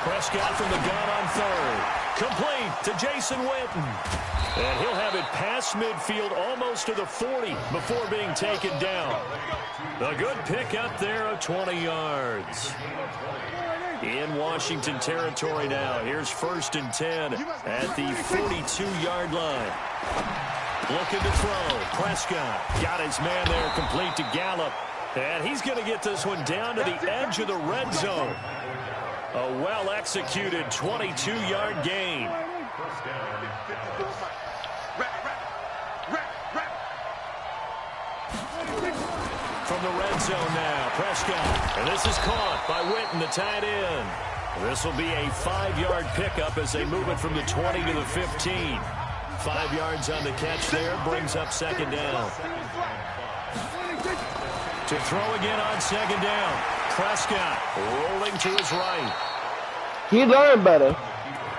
Prescott from the gun on 3rd. Complete to Jason Witten. And he'll have it past midfield almost to the 40 before being taken down. A good pick up there of 20 yards. In Washington territory now. Here's 1st and 10 at the 42-yard line. Looking to throw. Prescott got his man there, complete to Gallup. And he's going to get this one down to the edge of the red zone. A well-executed 22-yard gain. From the red zone now, Prescott. And this is caught by Witten, the tight end. This will be a 5-yard pickup as they move it from the 20 to the 15. 5 yards on the catch there, brings up 2nd down. To throw again on 2nd down. Prescott rolling to his right. He learned better.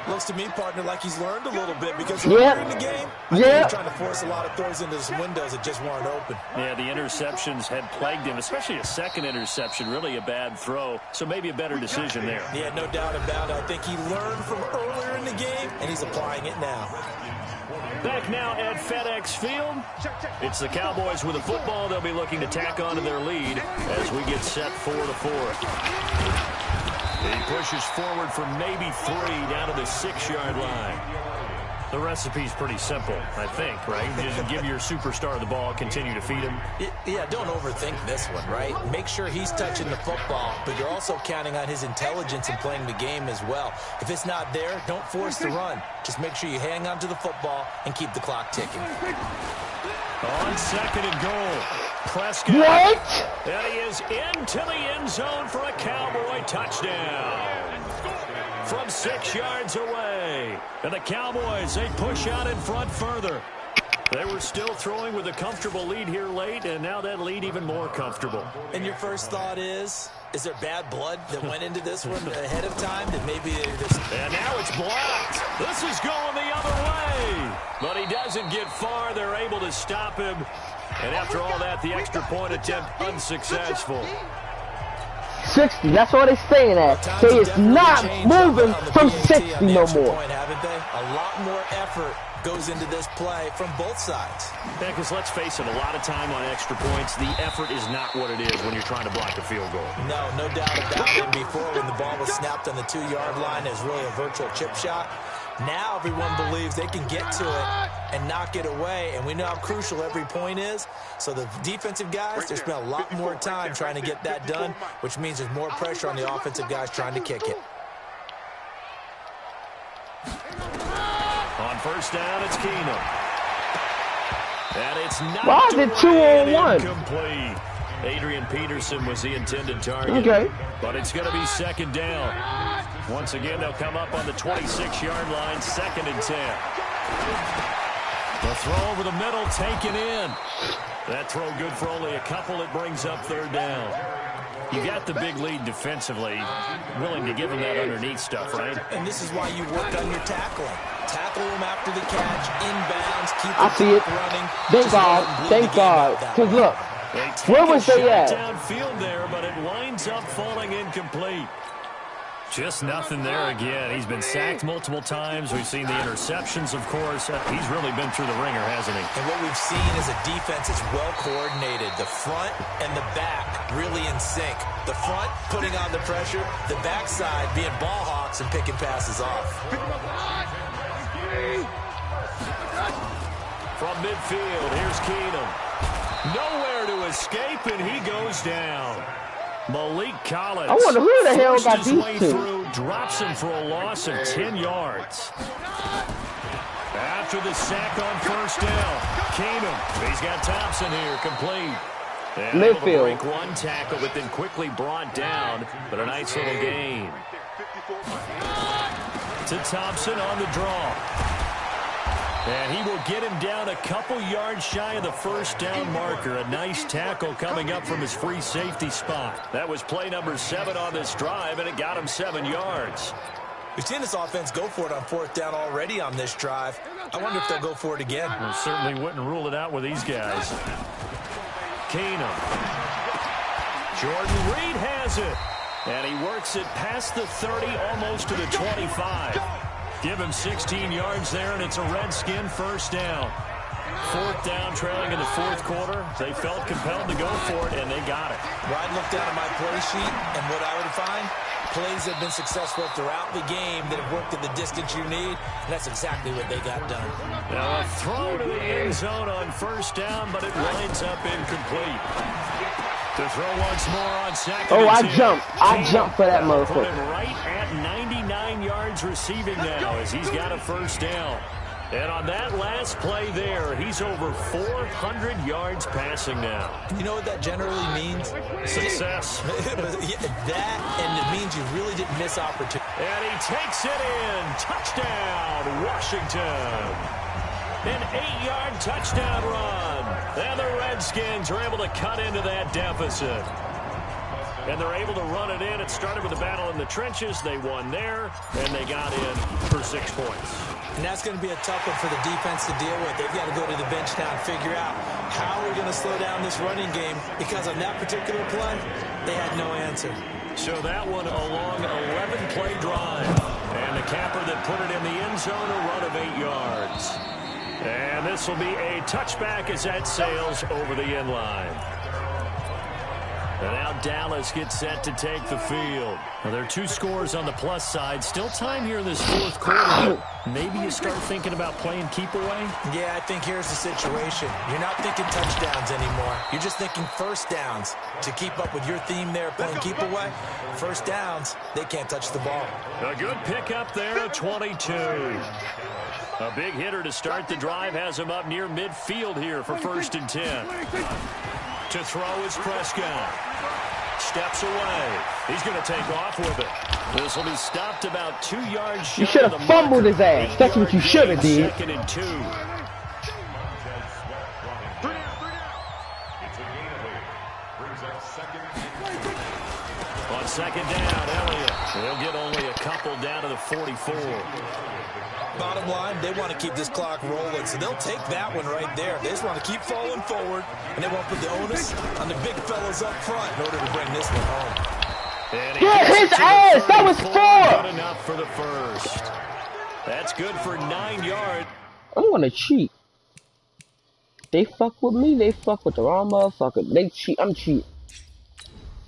Looks to me, partner, like he's learned a little bit, because earlier in the game, I think he's trying to force a lot of throws into some windows that just weren't open. Yeah, the interceptions had plagued him, especially a second interception, really a bad throw. So maybe a better decision there. Yeah, no doubt about it. I think he learned from earlier in the game, and he's applying it now. Back now at FedEx Field. It's the Cowboys with the football. They'll be looking to tack on to their lead as we get set for the 4th. He pushes forward for maybe 3 down to the 6-yard line. The recipe's pretty simple, I think, right? Just give your superstar the ball, continue to feed him. Yeah, don't overthink this one, right? Make sure he's touching the football, but you're also counting on his intelligence in playing the game as well. If it's not there, don't force the run. Just make sure you hang on to the football and keep the clock ticking. On 2nd and goal, Prescott. What? And he is into the end zone for a Cowboy touchdown. From 6 yards away. And the Cowboys, they push out in front further. They were still throwing with a comfortable lead here late, and now that lead even more comfortable. And your first thought is there bad blood that went into this one ahead of time? That maybe And now it's blocked. This is going the other way. But he doesn't get far. They're able to stop him. And after all that, the extra point attempt unsuccessful. 60, that's what they're staying at. He is not moving from 60 no more. A lot more effort goes into this play from both sides. Yeah, because let's face it, a lot of time on extra points, the effort is not what it is when you're trying to block a field goal. No doubt about it. Before, when the ball was snapped on the 2-yard line, it was really a virtual chip shot. Now everyone believes they can get to it and knock it away, and we know how crucial every point is. So the defensive guys, they spend a lot more time trying to get that done, which means there's more pressure on the offensive guys trying to kick it. On first down, it's Keenum. And it's not. Why is it 2-on-1? Incomplete. Adrian Peterson was the intended target. Okay. But it's going to be second down. Once again, they'll come up on the 26-yard line, 2nd and 10. The throw over the middle, taken in. That throw good for only a couple. It brings up 3rd down. You got the big lead defensively, willing to give them that underneath stuff, right? And this is why you work on your tackling. Tackle them after the catch, inbounds, keep I see it. running. Thank God. Thank God. Because look, where was they at? Downfield there, but it winds up falling incomplete. Just nothing there again. He's been sacked multiple times. We've seen the interceptions, of course. He's really been through the ringer, hasn't he? And what we've seen is a defense that's well coordinated. The front and the back really in sync. The front putting on the pressure, the backside being ball hawks and picking passes off. From midfield, here's Keenum. Nowhere to escape, and he goes down. Malik Collins. I wonder who the hell got these two. Through, drops him for a loss of 10 yards. After the sack on first down, Keenum. He's got Thompson here, complete. And able to break one tackle, but then quickly brought down. But a nice little gain. To Thompson on the draw. And he will get him down a couple yards shy of the first down marker. A nice tackle coming up from his free safety spot. That was play number 7 on this drive, and it got him 7 yards. We've seen this offense go for it on 4th down already on this drive. I wonder if they'll go for it again. Well, certainly wouldn't rule it out with these guys. Keenum. Jordan Reed has it. And he works it past the 30, almost to the 25. Give him 16 yards there, and it's a Redskin first down. 4th down, trailing in the 4th quarter. They felt compelled to go for it, and they got it. Well, I looked down at my play sheet, and what I would find, plays have been successful throughout the game that have worked at the distance you need, and that's exactly what they got done. Now a throw to the end zone on first down, but it winds up incomplete. To throw once more on 2nd. Oh, I jumped for that motherfucker. Put him right at 99 yards receiving now as he's got a first down. And on that last play there, he's over 400 yards passing now. You know what that generally means? Success. That, and it means you really didn't miss opportunity. And he takes it in. Touchdown, Washington. An 8-yard touchdown run. And the Redskins are able to cut into that deficit. And they're able to run it in. It started with a battle in the trenches. They won there, and they got in for 6 points. And that's going to be a tough one for the defense to deal with. They've got to go to the bench now and figure out how we're going to slow down this running game, because on that particular play, they had no answer. So that one a long 11-play drive. And the capper that put it in the end zone, a run of 8 yards. And this will be a touchback as that sails over the end line. And now Dallas gets set to take the field. Now, there are 2 scores on the plus side. Still time here in this 4th quarter. Maybe you start thinking about playing keep away? Yeah, I think here's the situation. You're not thinking touchdowns anymore. You're just thinking first downs. To keep up with your theme there, playing keep away, first downs, they can't touch the ball. A good pickup there at 22. A big hitter to start the drive has him up near midfield here for 1st and 10. To throw is Prescott. Steps away. He's going to take off with it. This will be stopped about 2 yards short. You should have fumbled his ass. That's what you should have did. 2nd and 2. On 2nd down, Elliott. They'll get only a couple down to the 44. Bottom line, they want to keep this clock rolling, so they'll take that one right there. They just want to keep falling forward, and they won't put the onus on the big fellas up front in order to bring this one home. Get his ass! That was 4! Good enough for the first. That's good for 9 yards. I'm gonna cheat. They fuck with me, they fuck with the wrong motherfucker. They cheat, I'm cheating.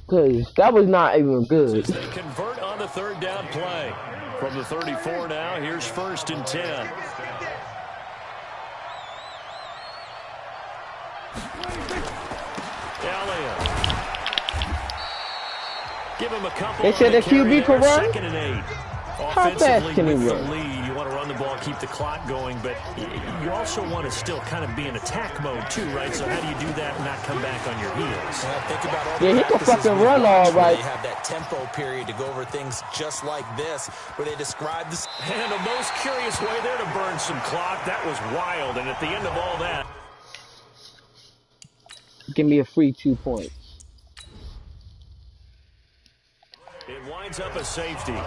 Cause that was not even good. They convert on the 3rd down play. From the 34 now, here's 1st and 10. Elliott. Give him a couple. They said the QB could run? 2nd and 8. How fast can he With run? the lead, you want to run the ball, keep the clock going, but you also want to still kind of be in attack mode too, right? So how do you do that and not come back on your heels? Think about all the he can fucking run all right. They have that tempo period to go over things just like this, where they describe this. And a most curious way there to burn some clock. That was wild, and at the end of all that, give me a free 2 points. it winds up a safety.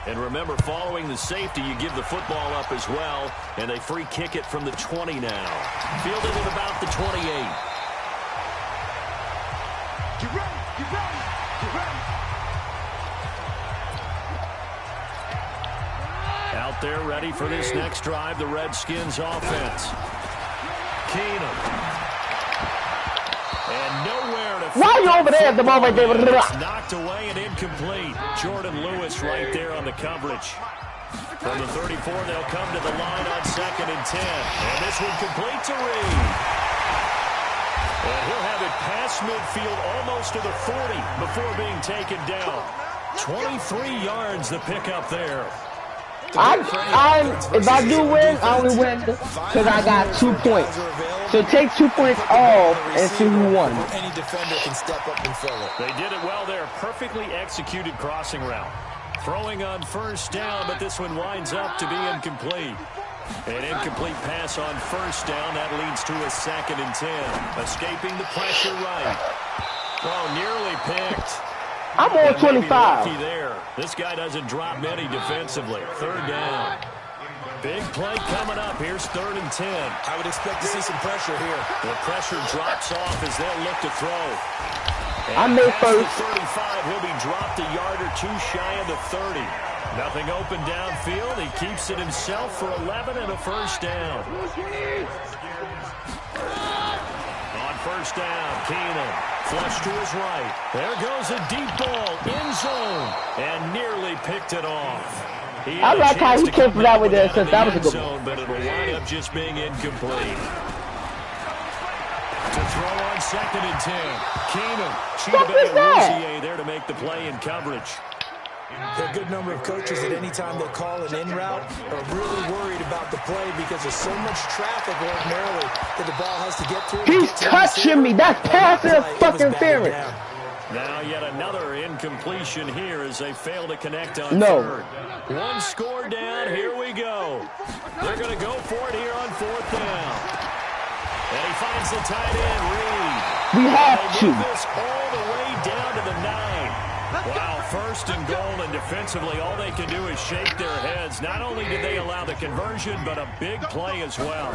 And remember, following the safety, you give the football up as well, and they free kick it from the 20 now. Fielded at about the 28. Get ready, get ready, get ready. Out there ready for this next drive, the Redskins offense. Keenum. And nowhere to... Why are you over there at the moment? It's knocked away and incomplete. Jordan Lewis right there on the coverage. From the 34, they'll come to the line on 2nd and 10. And this one complete to Reed. And he'll have it past midfield almost to the 40 before being taken down. 23 yards the pickup there. If I do win, I only win because I got 2 points. So take 2 points off and see who won. Any defender can step up and fill it. They did it well there. Perfectly executed crossing route. Throwing on first down, but this one winds up to be incomplete. An incomplete pass on first down. That leads to a 2nd and 10. Escaping the pressure right. Oh, nearly picked. I'm on 25. There. This guy doesn't drop many defensively. 3rd down. Big play coming up. Here's 3rd and 10. I would expect to see some pressure here. The pressure drops off as they'll look to throw. And I made first. 35. He'll be dropped a yard or two shy of the 30. Nothing open downfield. He keeps it himself for 11 and a first down. On first down, Keenum. Flush to his right. There goes a deep ball. End zone. And nearly picked it off. I like how he kept it out with that since that was a good one. But it'll wind up just being incomplete. To throw on 2nd and 10. Keenum. Cheetah there to make the play in coverage. There are a good number of coaches at any time they call an in route are really worried about the play because there's so much traffic ordinarily that the ball has to get through. He's touching me. That's passive fucking interference. Now yet another incompletion here as they fail to connect on third. One score down. Here we go. They're going to go for it here on 4th down. And he finds the tight end, Reed. We have to. This all the way down to the 9. Wow, 1st and goal, and defensively all they can do is shake their heads. Not only did they allow the conversion, but a big play as well.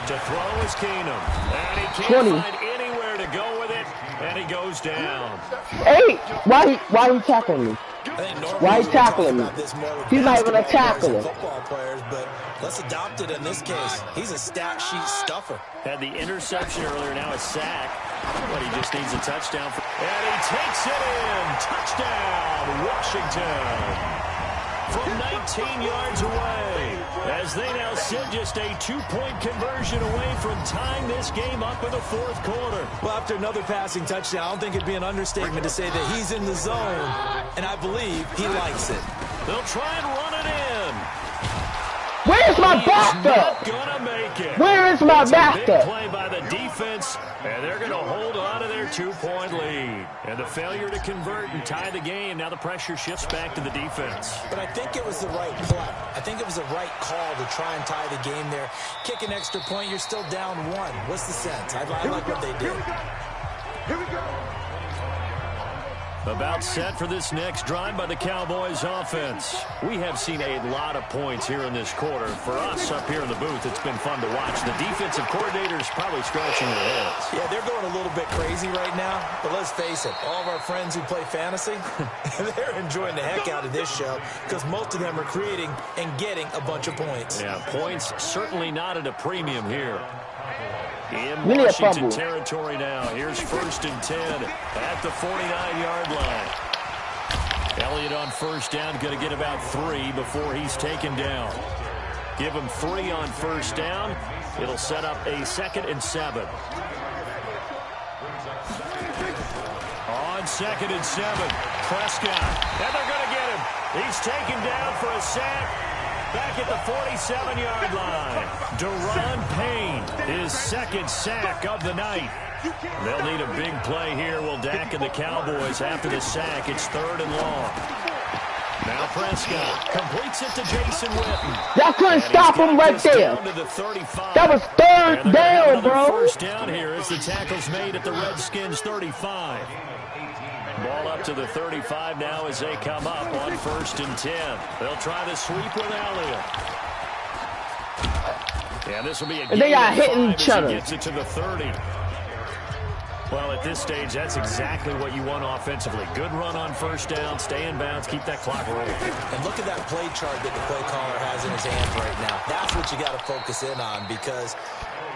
To throw is Keenum. And he can't find anywhere to go with it, and he goes down. Hey, why he tackling me? Why he tackling me? He's not even a tackler. Football players, but let's adopt it in this case. He's a stat sheet stuffer. Had the interception earlier, now a sack. But he just needs a touchdown. And he takes it in. Touchdown, Washington. From 19 yards away, as they now sit just a 2-point conversion away from tying this game up in the 4th quarter. Well, after another passing touchdown, I don't think it'd be an understatement to say that he's in the zone, and I believe he likes it. They'll try and run it in. Where's my backup? Gonna make it. Where is my backup? Big play by the defense, and they're going to hold on to their 2-point lead. And the failure to convert and tie the game, now the pressure shifts back to the defense. But I think it was the right play. I think it was the right call to try and tie the game there. Kick an extra point, you're still down 1. What's the sense? I like what they did. Here we go. About set for this next drive by the Cowboys offense. We have seen a lot of points here in this quarter. For us up here in the booth, it's been fun to watch. The defensive coordinators probably scratching their heads. Yeah, they're going a little bit crazy right now. But let's face it, all of our friends who play fantasy, they're enjoying the heck out of this show because most of them are creating and getting a bunch of points. Yeah, points certainly not at a premium here. In Washington territory now. Here's 1st and 10 at the 49-yard line. Elliott on first down, going to get about 3 before he's taken down. Give him 3 on first down. It'll set up a 2nd and 7. On 2nd and 7, Prescott. And they're going to get him. He's taken down for a sack back at the 47-yard line. Deron Payne, his second sack of the night. They'll need a big play here, will Dak and the Cowboys after the sack. It's 3rd and long. Now Prescott completes it to Jason Witten. Y'all couldn't stop him right there. That was 3rd down, bro. First down here as the tackle's made at the Redskins 35. Ball up to the 35 now as they come up on 1st and 10. They'll try the sweep with Elliott. Yeah, this will be a game. They got hitting each other. Gets it to the 30. Well, at this stage, that's exactly what you want offensively. Good run on 1st down, stay in bounds, keep that clock rolling. And look at that play chart that the play caller has in his hands right now. That's what you got to focus in on because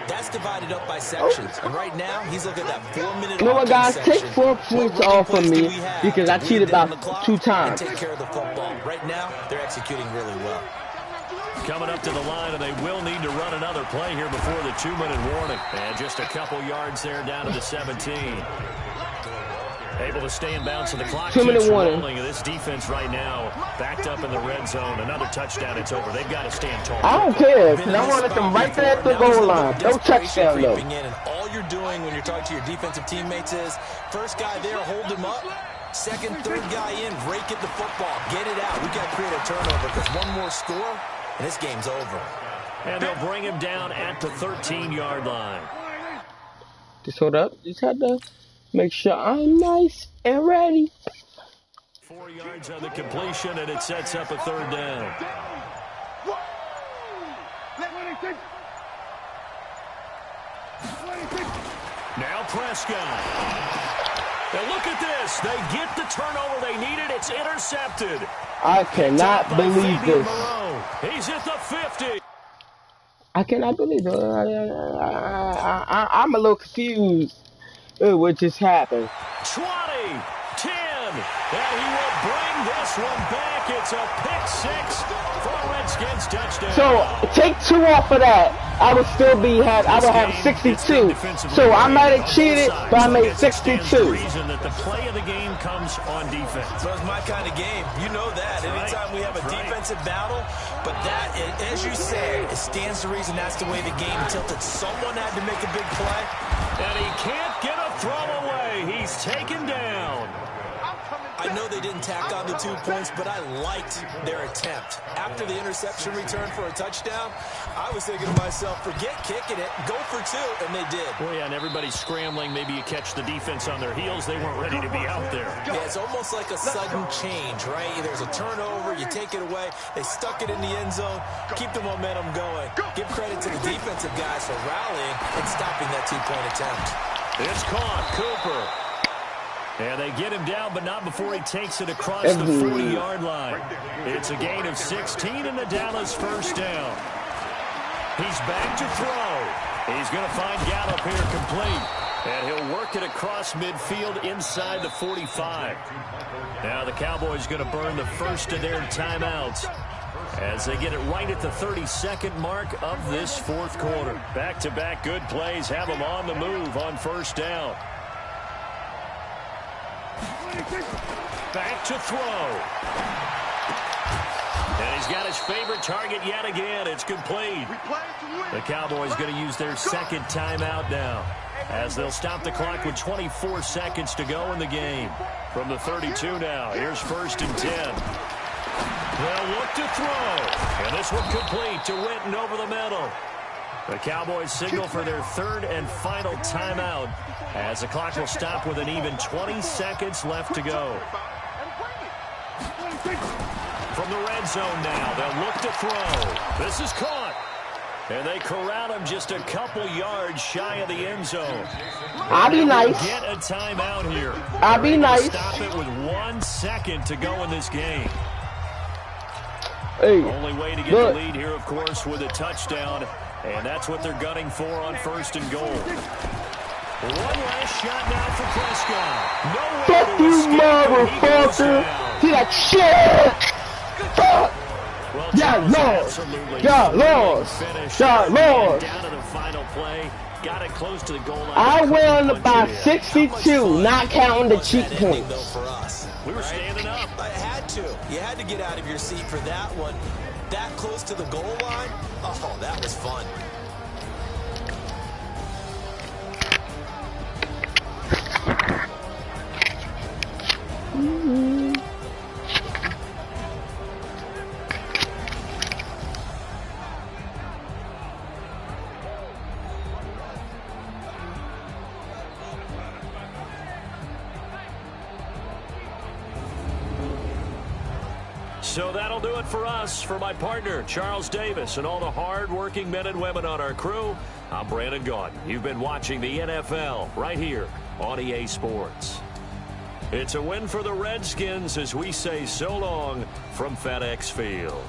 that's divided up by sections. And right now, he's looking at that 4-minute You know what, guys? Take 4 points off of me because I cheated about 2 times. Take care of the football. Right now, they're executing really well. Coming up to the line, and they will need to run another play here before the 2-minute warning. And just a couple yards there down to the 17. Able to stay in bounds, and the clock 2-minute warning. This defense right now backed up in the red zone. Another touchdown, it's over. They've got to stand tall. I don't care, because I wanted them right there at the goal line. No touchdown, though. And all you're doing when you're talking to your defensive teammates is, first guy there, hold him up. Second, third guy in, rake at the football. Get it out. We got to create a turnover because one more score, and this game's over. And they'll bring him down at the 13-yard line. Just hold up. Just had to make sure I'm nice and ready. 4 yards on the completion, and it sets up a 3rd down. Now Prescott. Now look at this. They get the turnover they needed. It's intercepted. I cannot believe this. He's at the 50. I cannot believe it. I'm a little confused at what just happened. 20, 10, and he will bring this one back. It's a pick 6 for a Redskins touchdown. So take 2 off of that. I would still be I would have 62. So I might have cheated, but I made 62. The reason that the play of the game comes on defense. So it's my kind of game. You know that. Anytime we have a defensive battle, but that, as you said, it stands to reason that's the way the game tilted. Someone had to make a big play. And he can't get a throw away. He's taken down. I know they didn't tack on the 2 points, but I liked their attempt. After the interception return for a touchdown, I was thinking to myself, forget kicking it, go for 2, and they did. Well, yeah, and everybody's scrambling. Maybe you catch the defense on their heels. They weren't ready to be out there. Yeah, it's almost like a sudden change, right? There's a turnover, you take it away, they stuck it in the end zone, keep the momentum going. Give credit to the defensive guys for rallying and stopping that 2-point attempt. It's caught, Cooper. And they get him down, but not before he takes it across the 40-yard line. It's a gain of 16 in the Dallas 1st down. He's back to throw. He's going to find Gallup here complete. And he'll work it across midfield inside the 45. Now the Cowboys going to burn the first of their timeouts as they get it right at the 32nd mark of this 4th quarter. Back-to-back good plays have them on the move on 1st down. Back to throw. And he's got his favorite target yet again. It's complete. The Cowboys going to use their 2nd timeout now as they'll stop the clock with 24 seconds to go in the game. From the 32 now, here's 1st and 10. They'll look to throw. And this one complete to Witten over the middle. The Cowboys signal for their 3rd and final timeout as the clock will stop with an even 20 seconds left to go. From the red zone now, they'll look to throw. This is caught. And they corral him just a couple yards shy of the end zone. I'll be nice. Get a timeout here. I'll be nice. Stop it with 1 second to go in this game. Hey, only way to get the lead here, of course, with a touchdown. And that's what they're gunning for on 1st and goal. One last shot now for Prescott. Fuck you, motherfucker. See that shit? Fuck. Well, Yeah, Lord. Down to the final play. Got it close to the goal line. I won by 62, not counting the cheat points. For us. We were standing up. I had to. You had to get out of your seat for that one. That close to the goal line? Oh, that was fun. So that'll do it for us. For my partner, Charles Davis, and all the hard-working men and women on our crew, I'm Brandon Gaudin. You've been watching the NFL right here on EA Sports. It's a win for the Redskins as we say so long from FedEx Field.